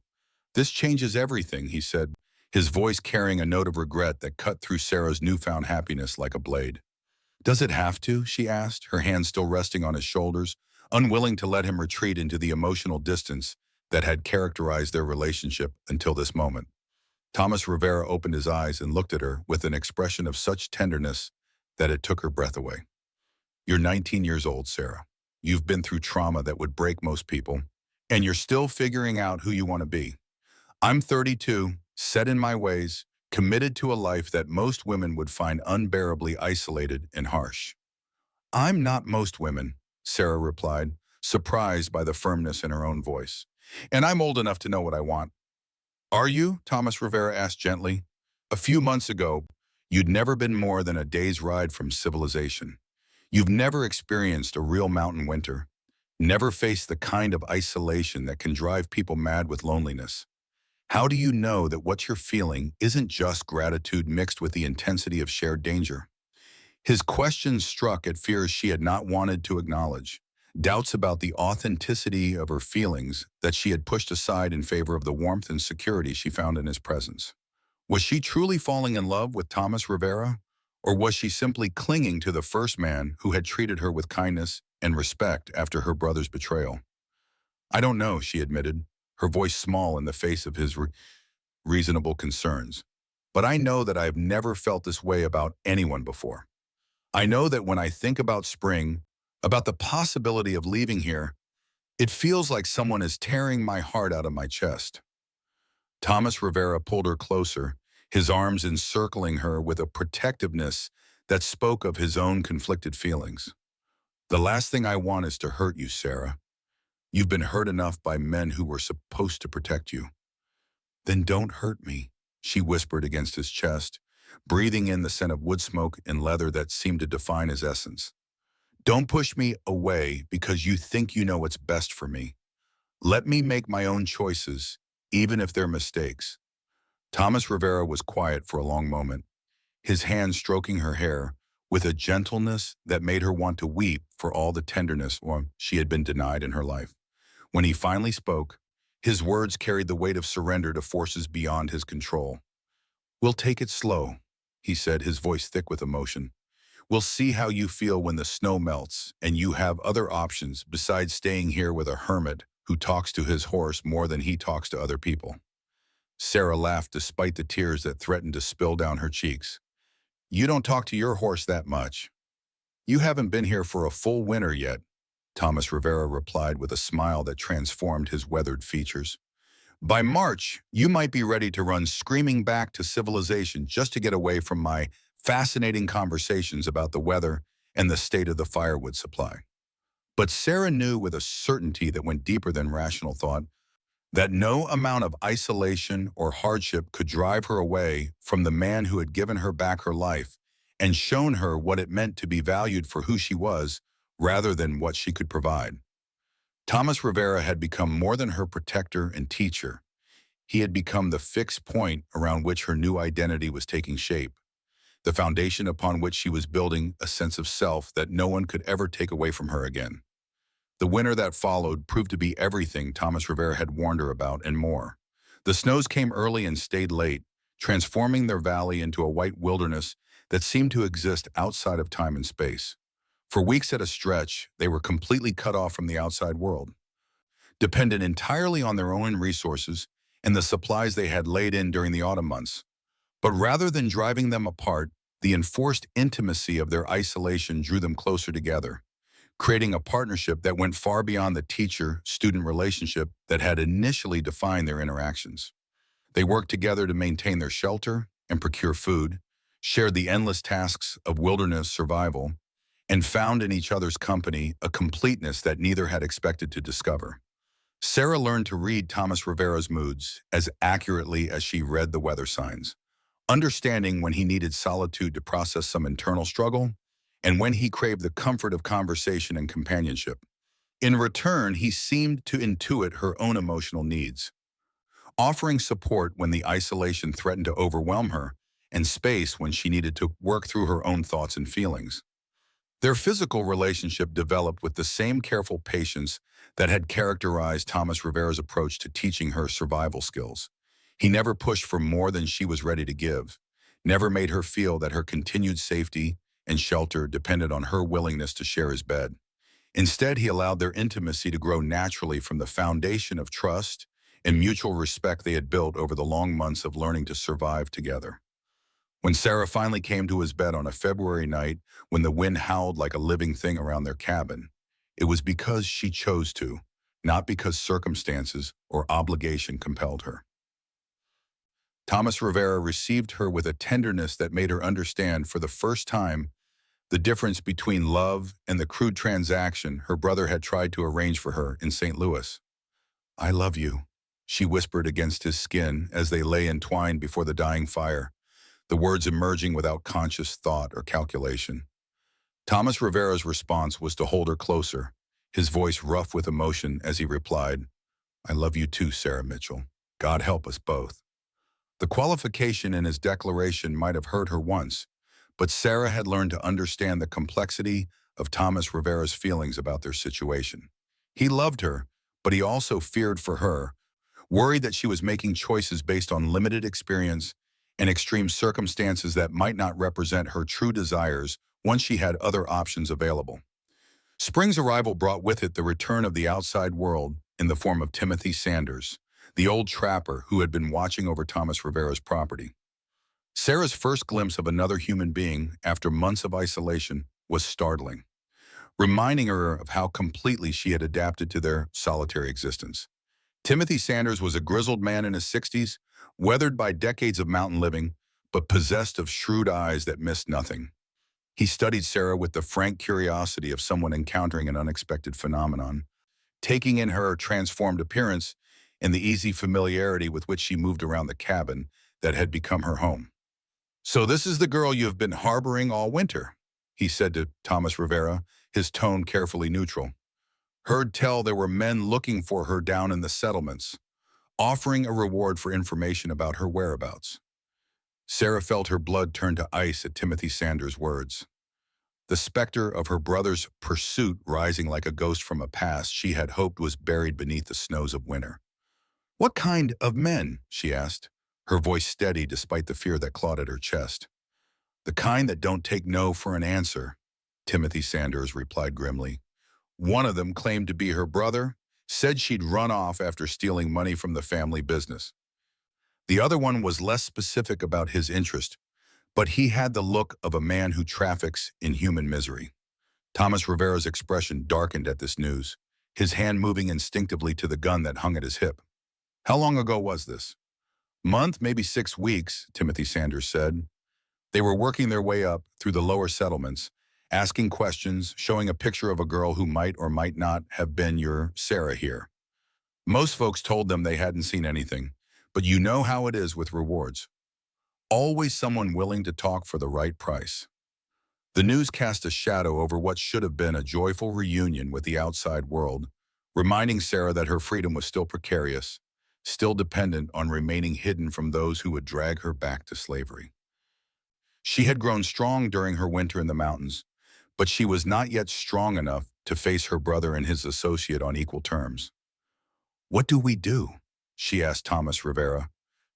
"This changes everything," he said, his voice carrying a note of regret that cut through Sarah's newfound happiness like a blade. "Does it have to?" she asked, her hands still resting on his shoulders, unwilling to let him retreat into the emotional distance that had characterized their relationship until this moment. Thomas Rivera opened his eyes and looked at her with an expression of such tenderness that it took her breath away. "You're 19 years old, Sarah. You've been through trauma that would break most people, and you're still figuring out who you want to be. I'm 32, set in my ways, committed to a life that most women would find unbearably isolated and harsh. I'm not most women, Sarah replied, surprised by the firmness in her own voice. And I'm old enough to know what I want. Are you? Thomas Rivera asked gently. A few months ago, you'd never been more than a day's ride from civilization. You've never experienced a real mountain winter, never faced the kind of isolation that can drive people mad with loneliness. How do you know that what you're feeling isn't just gratitude mixed with the intensity of shared danger? His question struck at fears she had not wanted to acknowledge, doubts about the authenticity of her feelings that she had pushed aside in favor of the warmth and security she found in his presence. Was she truly falling in love with Thomas Rivera, or was she simply clinging to the first man who had treated her with kindness and respect after her brother's betrayal? I don't know, she admitted, her voice small in the face of his reasonable concerns. But I know that I have never felt this way about anyone before. I know that when I think about spring, about the possibility of leaving here, it feels like someone is tearing my heart out of my chest. Thomas Rivera pulled her closer, his arms encircling her with a protectiveness that spoke of his own conflicted feelings. The last thing I want is to hurt you, Sarah. You've been hurt enough by men who were supposed to protect you. Then don't hurt me, she whispered against his chest, breathing in the scent of wood smoke and leather that seemed to define his essence. Don't push me away because you think you know what's best for me. Let me make my own choices, even if they're mistakes. Thomas Rivera was quiet for a long moment, his hand stroking her hair with a gentleness that made her want to weep for all the tenderness she had been denied in her life. When he finally spoke, his words carried the weight of surrender to forces beyond his control. We'll take it slow, he said, his voice thick with emotion. We'll see how you feel when the snow melts and you have other options besides staying here with a hermit who talks to his horse more than he talks to other people. Sarah laughed despite the tears that threatened to spill down her cheeks. You don't talk to your horse that much. You haven't been here for a full winter yet, Thomas Rivera replied with a smile that transformed his weathered features. By March, you might be ready to run screaming back to civilization just to get away from my fascinating conversations about the weather and the state of the firewood supply. But Sarah knew with a certainty that went deeper than rational thought that no amount of isolation or hardship could drive her away from the man who had given her back her life and shown her what it meant to be valued for who she was rather than what she could provide. Thomas Rivera had become more than her protector and teacher. He had become the fixed point around which her new identity was taking shape, the foundation upon which she was building a sense of self that no one could ever take away from her again. The winter that followed proved to be everything Thomas Rivera had warned her about and more. The snows came early and stayed late, transforming their valley into a white wilderness that seemed to exist outside of time and space. For weeks at a stretch, they were completely cut off from the outside world, dependent entirely on their own resources and the supplies they had laid in during the autumn months. But rather than driving them apart, the enforced intimacy of their isolation drew them closer together, creating a partnership that went far beyond the teacher-student relationship that had initially defined their interactions. They worked together to maintain their shelter and procure food, shared the endless tasks of wilderness survival, and found in each other's company a completeness that neither had expected to discover. Sarah learned to read Thomas Rivera's moods as accurately as she read the weather signs, understanding when he needed solitude to process some internal struggle and when he craved the comfort of conversation and companionship. In return, he seemed to intuit her own emotional needs, offering support when the isolation threatened to overwhelm her and space when she needed to work through her own thoughts and feelings. Their physical relationship developed with the same careful patience that had characterized Thomas Rivera's approach to teaching her survival skills. He never pushed for more than she was ready to give, never made her feel that her continued safety and shelter depended on her willingness to share his bed. Instead, he allowed their intimacy to grow naturally from the foundation of trust and mutual respect they had built over the long months of learning to survive together. When Sarah finally came to his bed on a February night when the wind howled like a living thing around their cabin, it was because she chose to, not because circumstances or obligation compelled her. Thomas Rivera received her with a tenderness that made her understand for the first time the difference between love and the crude transaction her brother had tried to arrange for her in St. Louis. "I love you," she whispered against his skin as they lay entwined before the dying fire, the words emerging without conscious thought or calculation. Thomas Rivera's response was to hold her closer, his voice rough with emotion as he replied, "I love you too, Sarah Mitchell. God help us both." The qualification in his declaration might have hurt her once, but Sarah had learned to understand the complexity of Thomas Rivera's feelings about their situation. He loved her, but he also feared for her, worried that she was making choices based on limited experience and extreme circumstances that might not represent her true desires once she had other options available. Spring's arrival brought with it the return of the outside world in the form of Timothy Sanders, the old trapper who had been watching over Thomas Rivera's property. Sarah's first glimpse of another human being after months of isolation was startling, reminding her of how completely she had adapted to their solitary existence. Timothy Sanders was a grizzled man in his 60s, weathered by decades of mountain living, but possessed of shrewd eyes that missed nothing. He studied Sarah with the frank curiosity of someone encountering an unexpected phenomenon, taking in her transformed appearance and the easy familiarity with which she moved around the cabin that had become her home. "So this is the girl you have been harboring all winter," he said to Thomas Rivera, his tone carefully neutral. "Heard tell there were men looking for her down in the settlements, offering a reward for information about her whereabouts." Sarah felt her blood turn to ice at Timothy Sanders' words. The specter of her brother's pursuit rising like a ghost from a past she had hoped was buried beneath the snows of winter. "What kind of men?" she asked, her voice steady despite the fear that clawed at her chest. "The kind that don't take no for an answer," Timothy Sanders replied grimly. "One of them claimed to be her brother, said she'd run off after stealing money from the family business. The other one was less specific about his interest, but he had the look of a man who traffics in human misery." Thomas Rivera's expression darkened at this news, his hand moving instinctively to the gun that hung at his hip. "How long ago was this?" "Month, maybe 6 weeks," Timothy Sanders said. "They were working their way up through the lower settlements, asking questions, showing a picture of a girl who might or might not have been your Sarah here. Most folks told them they hadn't seen anything, but you know how it is with rewards. Always someone willing to talk for the right price." The news cast a shadow over what should have been a joyful reunion with the outside world, reminding Sarah that her freedom was still precarious, still dependent on remaining hidden from those who would drag her back to slavery. She had grown strong during her winter in the mountains, but she was not yet strong enough to face her brother and his associate on equal terms. "What do we do?" she asked Thomas Rivera,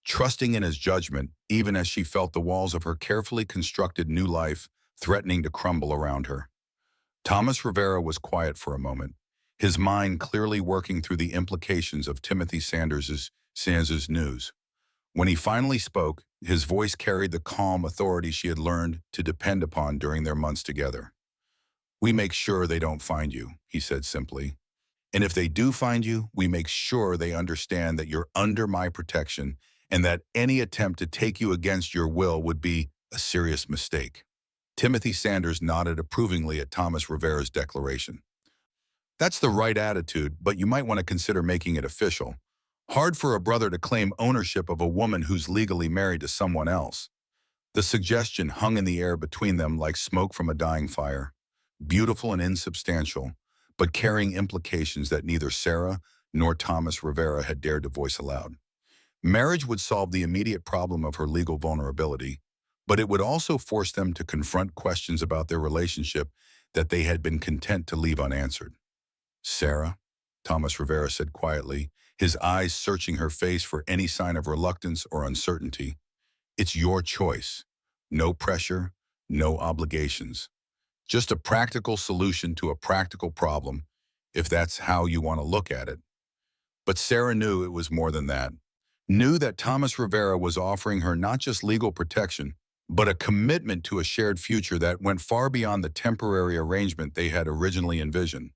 trusting in his judgment even as she felt the walls of her carefully constructed new life threatening to crumble around her. Thomas Rivera was quiet for a moment, his mind clearly working through the implications of Timothy Sanders' news. When he finally spoke, his voice carried the calm authority she had learned to depend upon during their months together. "We make sure they don't find you," he said simply. "And if they do find you, we make sure they understand that you're under my protection and that any attempt to take you against your will would be a serious mistake." Timothy Sanders nodded approvingly at Thomas Rivera's declaration. "That's the right attitude, but you might want to consider making it official. Hard for a brother to claim ownership of a woman who's legally married to someone else." The suggestion hung in the air between them like smoke from a dying fire, beautiful and insubstantial, but carrying implications that neither Sarah nor Thomas Rivera had dared to voice aloud. Marriage would solve the immediate problem of her legal vulnerability, but it would also force them to confront questions about their relationship that they had been content to leave unanswered. "Sarah," Thomas Rivera said quietly, his eyes searching her face for any sign of reluctance or uncertainty, "it's your choice. No pressure, no obligations. Just a practical solution to a practical problem, if that's how you want to look at it." But Sarah knew it was more than that. Knew that Thomas Rivera was offering her not just legal protection, but a commitment to a shared future that went far beyond the temporary arrangement they had originally envisioned.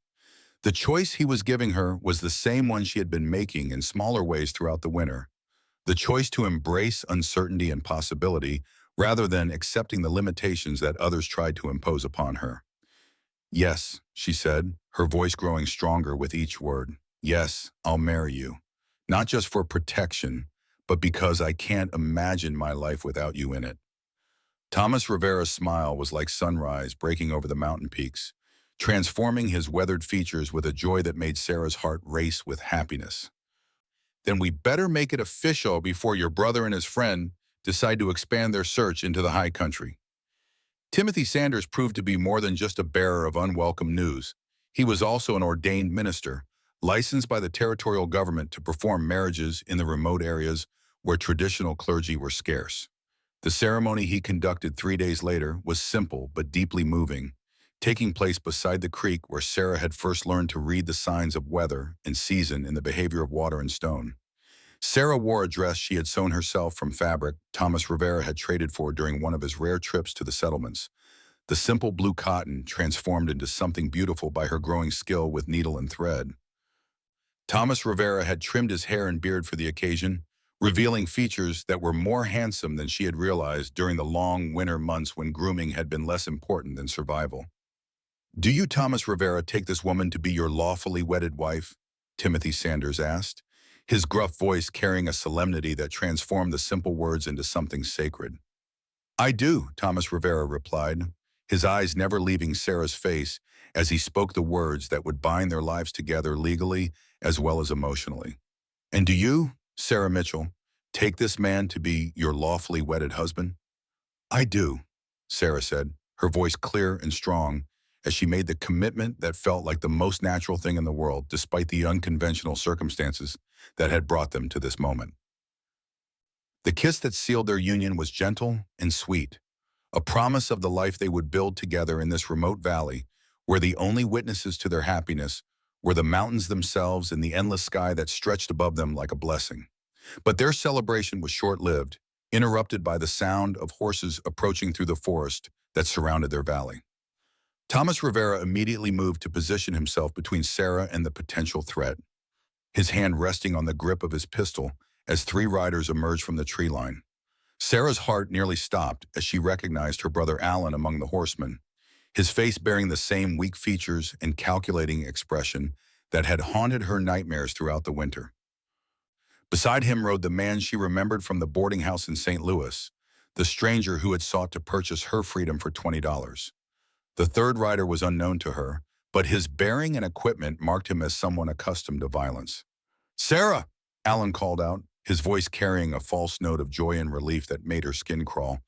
The choice he was giving her was the same one she had been making in smaller ways throughout the winter. The choice to embrace uncertainty and possibility rather than accepting the limitations that others tried to impose upon her. Yes, she said, her voice growing stronger with each word. Yes, I'll marry you. Not just for protection, but because I can't imagine my life without you in it. Thomas Rivera's smile was like sunrise breaking over the mountain peaks, transforming his weathered features with a joy that made Sarah's heart race with happiness. Then we better make it official before your brother and his friend decide to expand their search into the high country. Timothy Sanders proved to be more than just a bearer of unwelcome news. He was also an ordained minister, licensed by the territorial government to perform marriages in the remote areas where traditional clergy were scarce. The ceremony he conducted 3 days later was simple but deeply moving, taking place beside the creek where Sarah had first learned to read the signs of weather and season in the behavior of water and stone. Sarah wore a dress she had sewn herself from fabric Thomas Rivera had traded for during one of his rare trips to the settlements. The simple blue cotton transformed into something beautiful by her growing skill with needle and thread. Thomas Rivera had trimmed his hair and beard for the occasion, revealing features that were more handsome than she had realized during the long winter months when grooming had been less important than survival. "Do you, Thomas Rivera, take this woman to be your lawfully wedded wife?" Timothy Sanders asked, his gruff voice carrying a solemnity that transformed the simple words into something sacred. "I do," Thomas Rivera replied, his eyes never leaving Sarah's face as he spoke the words that would bind their lives together legally as well as emotionally. "And do you, Sarah Mitchell, take this man to be your lawfully wedded husband?" "I do," Sarah said, her voice clear and strong, as she made the commitment that felt like the most natural thing in the world, despite the unconventional circumstances that had brought them to this moment. The kiss that sealed their union was gentle and sweet, a promise of the life they would build together in this remote valley, where the only witnesses to their happiness were the mountains themselves and the endless sky that stretched above them like a blessing. But their celebration was short-lived, interrupted by the sound of horses approaching through the forest that surrounded their valley. Thomas Rivera immediately moved to position himself between Sarah and the potential threat, his hand resting on the grip of his pistol as 3 riders emerged from the tree line. Sarah's heart nearly stopped as she recognized her brother Alan among the horsemen, his face bearing the same weak features and calculating expression that had haunted her nightmares throughout the winter. Beside him rode the man she remembered from the boarding house in St. Louis, the stranger who had sought to purchase her freedom for $20. The third rider was unknown to her, but his bearing and equipment marked him as someone accustomed to violence. "Sarah!" Alan called out, his voice carrying a false note of joy and relief that made her skin crawl.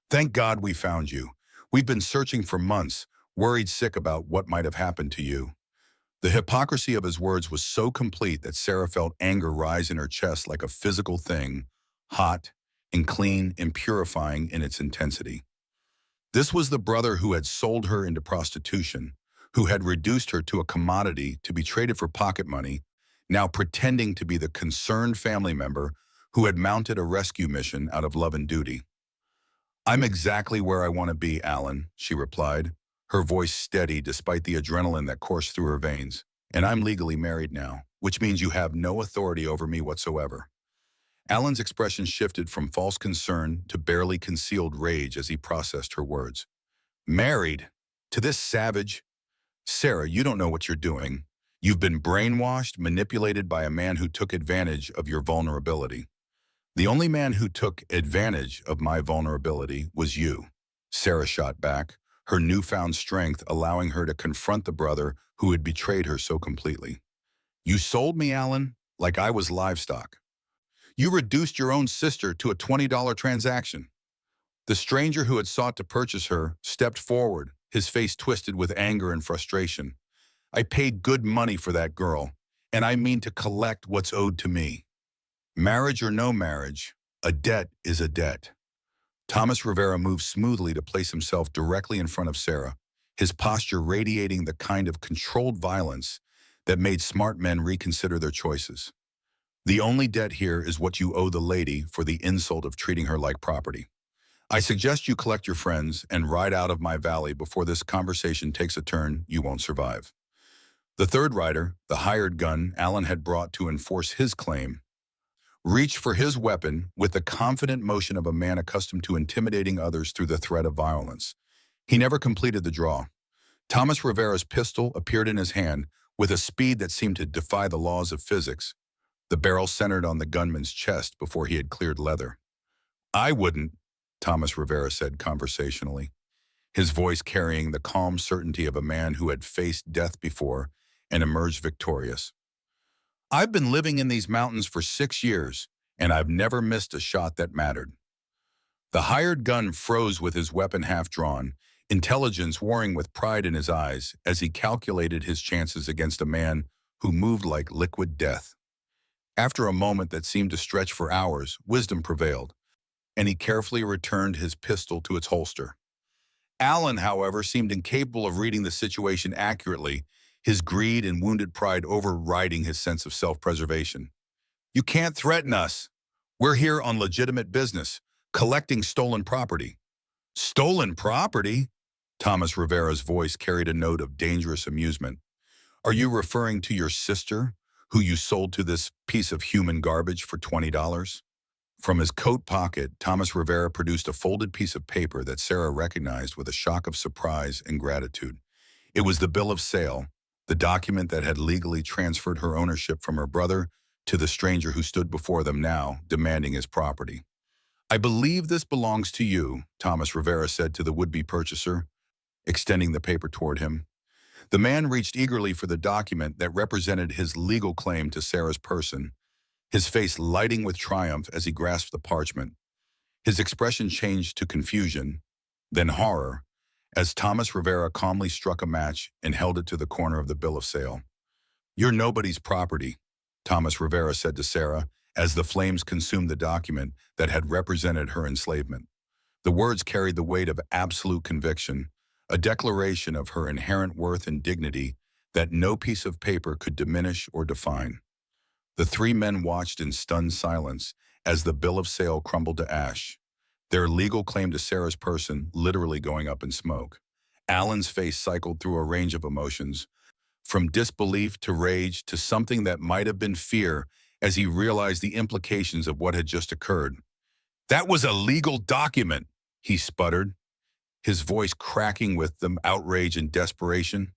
"Thank God we found you. We've been searching for months, worried sick about what might have happened to you." The hypocrisy of his words was so complete that Sarah felt anger rise in her chest like a physical thing, hot and clean and purifying in its intensity. This was the brother who had sold her into prostitution, who had reduced her to a commodity to be traded for pocket money, now pretending to be the concerned family member who had mounted a rescue mission out of love and duty. "I'm exactly where I want to be, Alan," she replied, her voice steady despite the adrenaline that coursed through her veins. "And I'm legally married now, which means you have no authority over me whatsoever." Alan's expression shifted from false concern to barely concealed rage as he processed her words. "Married? To this savage? Sarah, you don't know what you're doing. You've been brainwashed, manipulated by a man who took advantage of your vulnerability." "The only man who took advantage of my vulnerability was you," Sarah shot back, her newfound strength allowing her to confront the brother who had betrayed her so completely. "You sold me, Alan, like I was livestock. You reduced your own sister to a $20 transaction." The stranger who had sought to purchase her stepped forward, his face twisted with anger and frustration. "I paid good money for that girl, and I mean to collect what's owed to me. Marriage or no marriage, a debt is a debt." Thomas Rivera moved smoothly to place himself directly in front of Sarah, his posture radiating the kind of controlled violence that made smart men reconsider their choices. "The only debt here is what you owe the lady for the insult of treating her like property. I suggest you collect your friends and ride out of my valley before this conversation takes a turn you won't survive." The third rider, the hired gun Alan had brought to enforce his claim, reached for his weapon with the confident motion of a man accustomed to intimidating others through the threat of violence. He never completed the draw. Thomas Rivera's pistol appeared in his hand with a speed that seemed to defy the laws of physics. The barrel centered on the gunman's chest before he had cleared leather. "I wouldn't," Thomas Rivera said conversationally, his voice carrying the calm certainty of a man who had faced death before and emerged victorious. "I've been living in these mountains for 6 years, and I've never missed a shot that mattered." The hired gun froze with his weapon half drawn, intelligence warring with pride in his eyes as he calculated his chances against a man who moved like liquid death. After a moment that seemed to stretch for hours, wisdom prevailed, and he carefully returned his pistol to its holster. Alan, however, seemed incapable of reading the situation accurately, his greed and wounded pride overriding his sense of self-preservation. "You can't threaten us. We're here on legitimate business, collecting stolen property." "Stolen property?" Thomas Rivera's voice carried a note of dangerous amusement. "Are you referring to your sister, who you sold to this piece of human garbage for $20? From his coat pocket, Thomas Rivera produced a folded piece of paper that Sarah recognized with a shock of surprise and gratitude. It was the bill of sale, the document that had legally transferred her ownership from her brother to the stranger who stood before them now, demanding his property. "I believe this belongs to you," Thomas Rivera said to the would-be purchaser, extending the paper toward him. The man reached eagerly for the document that represented his legal claim to Sarah's person, his face lighting with triumph as he grasped the parchment. His expression changed to confusion, then horror, as Thomas Rivera calmly struck a match and held it to the corner of the bill of sale. "You're nobody's property," Thomas Rivera said to Sarah as the flames consumed the document that had represented her enslavement. The words carried the weight of absolute conviction, a declaration of her inherent worth and dignity that no piece of paper could diminish or define. The three men watched in stunned silence as the bill of sale crumbled to ash, their legal claim to Sarah's person literally going up in smoke. Alan's face cycled through a range of emotions, from disbelief to rage to something that might have been fear as he realized the implications of what had just occurred. "That was a legal document," he sputtered, his voice cracking with the outrage and desperation.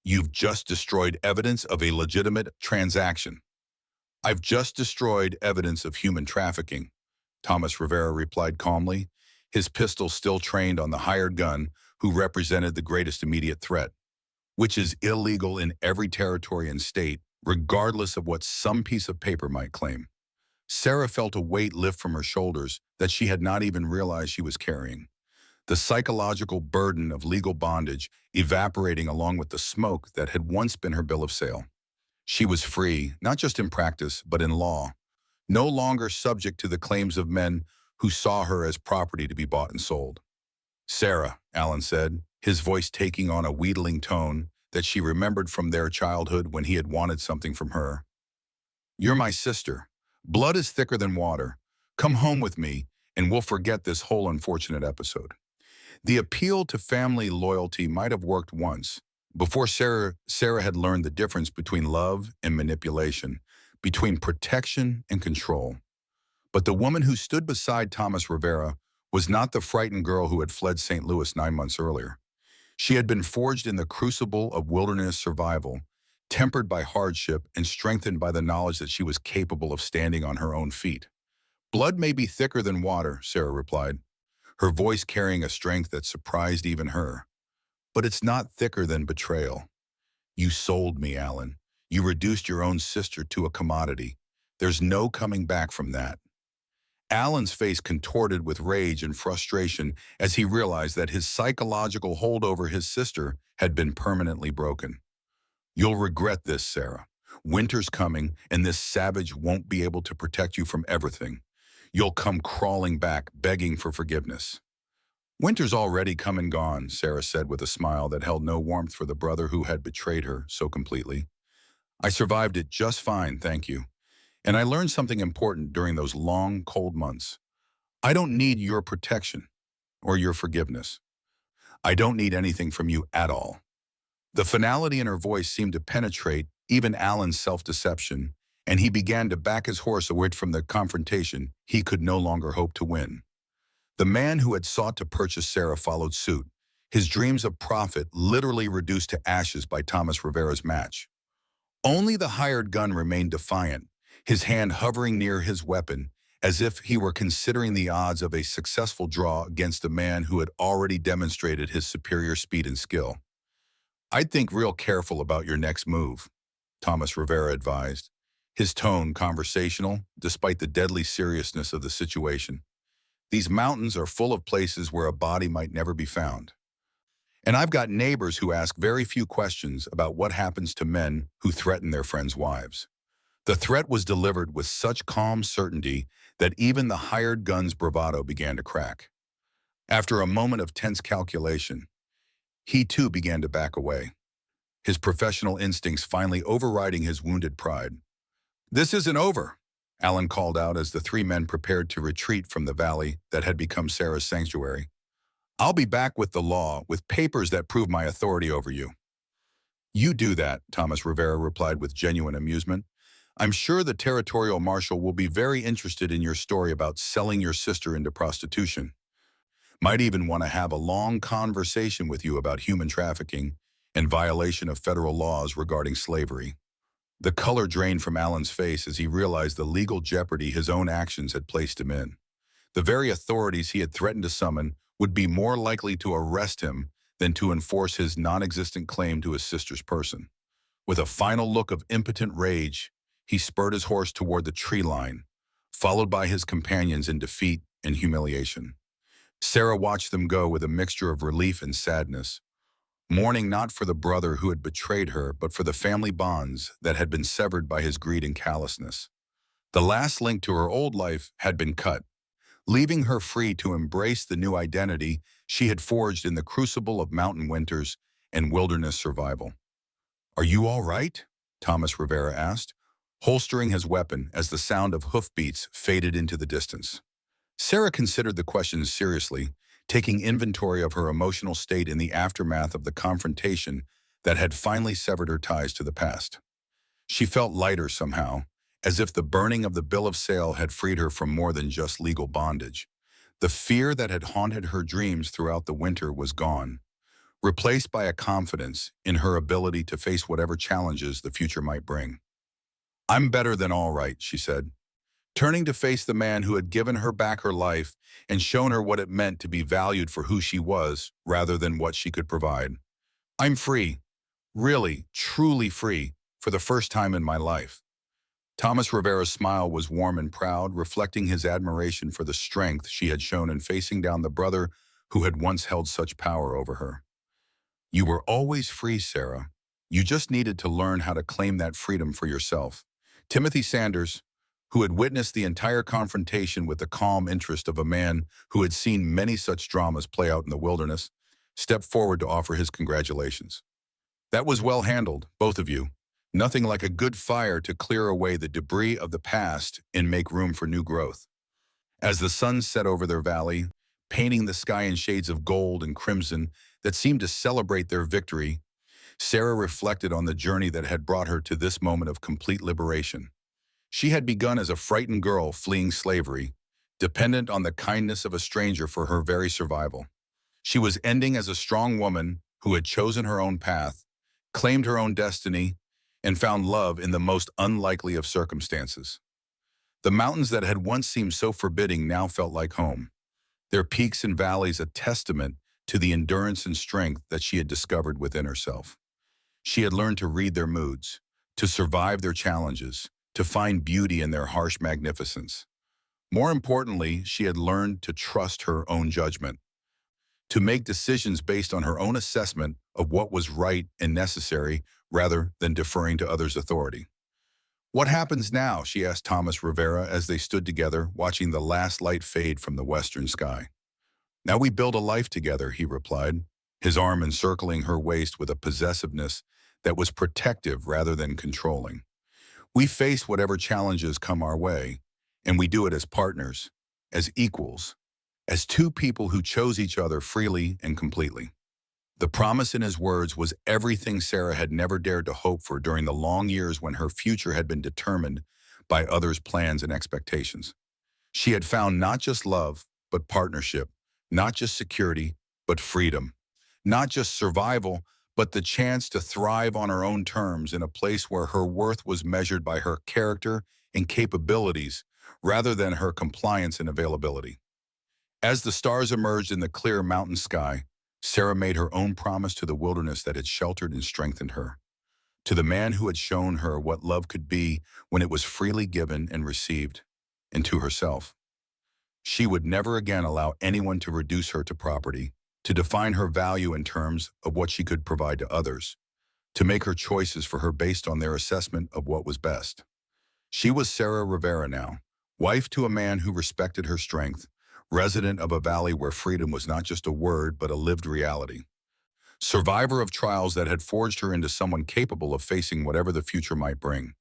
"You've just destroyed evidence of a legitimate transaction." "I've just destroyed evidence of human trafficking," Thomas Rivera replied calmly, his pistol still trained on the hired gun who represented the greatest immediate threat, "which is illegal in every territory and state, regardless of what some piece of paper might claim." Sarah felt a weight lift from her shoulders that she had not even realized she was carrying, the psychological burden of legal bondage evaporating along with the smoke that had once been her bill of sale. She was free, not just in practice, but in law, no longer subject to the claims of men who saw her as property to be bought and sold. "Sarah," Alan said, his voice taking on a wheedling tone that she remembered from their childhood when he had wanted something from her. "You're my sister. Blood is thicker than water. Come home with me, and we'll forget this whole unfortunate episode." The appeal to family loyalty might have worked once, before Sarah had learned the difference between love and manipulation, between protection and control. But the woman who stood beside Thomas Rivera was not the frightened girl who had fled St. Louis 9 months earlier. She had been forged in the crucible of wilderness survival, tempered by hardship and strengthened by the knowledge that she was capable of standing on her own feet. "Blood may be thicker than water," Sarah replied, her voice carrying a strength that surprised even her. "But it's not thicker than betrayal. You sold me, Alan. You reduced your own sister to a commodity. There's no coming back from that." Alan's face contorted with rage and frustration as he realized that his psychological hold over his sister had been permanently broken. "You'll regret this, Sarah. Winter's coming, and this savage won't be able to protect you from everything. You'll come crawling back, begging for forgiveness." "Winter's already come and gone," Sarah said with a smile that held no warmth for the brother who had betrayed her so completely. "I survived it just fine, thank you. And I learned something important during those long, cold months. I don't need your protection or your forgiveness. I don't need anything from you at all. The finality in her voice seemed to penetrate even Alan's self-deception, and he began to back his horse away from the confrontation he could no longer hope to win. The man who had sought to purchase Sarah followed suit, his dreams of profit literally reduced to ashes by Thomas Rivera's match. Only the hired gun remained defiant, his hand hovering near his weapon, as if he were considering the odds of a successful draw against a man who had already demonstrated his superior speed and skill. "I'd think real careful about your next move," Thomas Rivera advised, his tone conversational despite the deadly seriousness of the situation. "These mountains are full of places where a body might never be found. And I've got neighbors who ask very few questions about what happens to men who threaten their friends' wives." The threat was delivered with such calm certainty that even the hired gun's bravado began to crack. After a moment of tense calculation, he too began to back away, his professional instincts finally overriding his wounded pride. "This isn't over," Alan called out as the three men prepared to retreat from the valley that had become Sarah's sanctuary. "I'll be back with the law, with papers that prove my authority over you." "You do that," Thomas Rivera replied with genuine amusement. "I'm sure the territorial marshal will be very interested in your story about selling your sister into prostitution. Might even want to have a long conversation with you about human trafficking and violation of federal laws regarding slavery." The color drained from Alan's face as he realized the legal jeopardy his own actions had placed him in. The very authorities he had threatened to summon would be more likely to arrest him than to enforce his non-existent claim to his sister's person. With a final look of impotent rage, he spurred his horse toward the tree line, followed by his companions in defeat and humiliation. Sarah watched them go with a mixture of relief and sadness, mourning not for the brother who had betrayed her, but for the family bonds that had been severed by his greed and callousness. The last link to her old life had been cut, leaving her free to embrace the new identity she had forged in the crucible of mountain winters and wilderness survival. "Are you all right?" Thomas Rivera asked, holstering his weapon as the sound of hoofbeats faded into the distance. Sarah considered the question seriously, taking inventory of her emotional state in the aftermath of the confrontation that had finally severed her ties to the past. She felt lighter somehow, as if the burning of the bill of sale had freed her from more than just legal bondage. The fear that had haunted her dreams throughout the winter was gone, replaced by a confidence in her ability to face whatever challenges the future might bring. "I'm better than all right," she said, turning to face the man who had given her back her life and shown her what it meant to be valued for who she was rather than what she could provide. "I'm free, really, truly free, for the first time in my life." Thomas Rivera's smile was warm and proud, reflecting his admiration for the strength she had shown in facing down the brother who had once held such power over her. "You were always free, Sarah. You just needed to learn how to claim that freedom for yourself." Timothy Sanders, who had witnessed the entire confrontation with the calm interest of a man who had seen many such dramas play out in the wilderness, stepped forward to offer his congratulations. "That was well handled, both of you. Nothing like a good fire to clear away the debris of the past and make room for new growth." As the sun set over their valley, painting the sky in shades of gold and crimson that seemed to celebrate their victory, Sarah reflected on the journey that had brought her to this moment of complete liberation. She had begun as a frightened girl fleeing slavery, dependent on the kindness of a stranger for her very survival. She was ending as a strong woman who had chosen her own path, claimed her own destiny, and found love in the most unlikely of circumstances. The mountains that had once seemed so forbidding now felt like home, their peaks and valleys a testament to the endurance and strength that she had discovered within herself. She had learned to read their moods, to survive their challenges, to find beauty in their harsh magnificence. More importantly, she had learned to trust her own judgment, to make decisions based on her own assessment of what was right and necessary rather than deferring to others' authority. "What happens now?" she asked Thomas Rivera as they stood together, watching the last light fade from the western sky. "Now we build a life together," he replied, his arm encircling her waist with a possessiveness that was protective rather than controlling. "We face whatever challenges come our way, and we do it as partners, as equals, as two people who chose each other freely and completely." The promise in his words was everything Sarah had never dared to hope for during the long years when her future had been determined by others' plans and expectations. She had found not just love, but partnership, not just security, but freedom, not just survival, but the chance to thrive on her own terms in a place where her worth was measured by her character and capabilities rather than her compliance and availability. As the stars emerged in the clear mountain sky, Sarah made her own promise to the wilderness that had sheltered and strengthened her, to the man who had shown her what love could be when it was freely given and received, and to herself. She would never again allow anyone to reduce her to property, to define her value in terms of what she could provide to others, to make her choices for her based on their assessment of what was best. She was Sarah Rivera now, wife to a man who respected her strength, resident of a valley where freedom was not just a word but a lived reality. Survivor of trials that had forged her into someone capable of facing whatever the future might bring.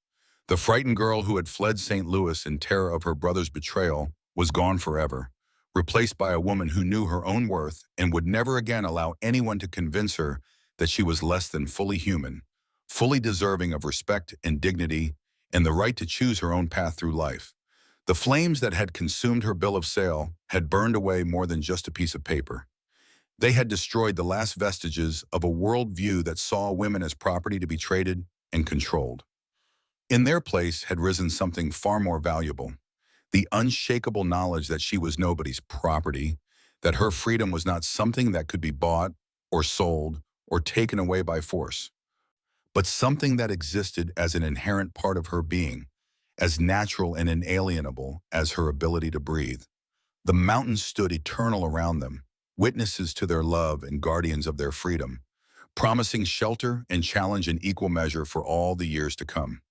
The frightened girl who had fled St. Louis in terror of her brother's betrayal was gone forever, replaced by a woman who knew her own worth and would never again allow anyone to convince her that she was less than fully human, fully deserving of respect and dignity, and the right to choose her own path through life. The flames that had consumed her bill of sale had burned away more than just a piece of paper. They had destroyed the last vestiges of a worldview that saw women as property to be traded and controlled. In their place had risen something far more valuable, the unshakable knowledge that she was nobody's property, that her freedom was not something that could be bought or sold or taken away by force, but something that existed as an inherent part of her being, as natural and inalienable as her ability to breathe. The mountains stood eternal around them, witnesses to their love and guardians of their freedom, promising shelter and challenge in equal measure for all the years to come.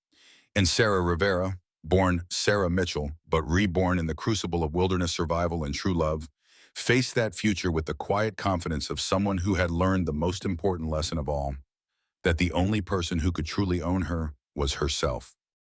And Sarah Rivera, born Sarah Mitchell, but reborn in the crucible of wilderness survival and true love, faced that future with the quiet confidence of someone who had learned the most important lesson of all, that the only person who could truly own her was herself.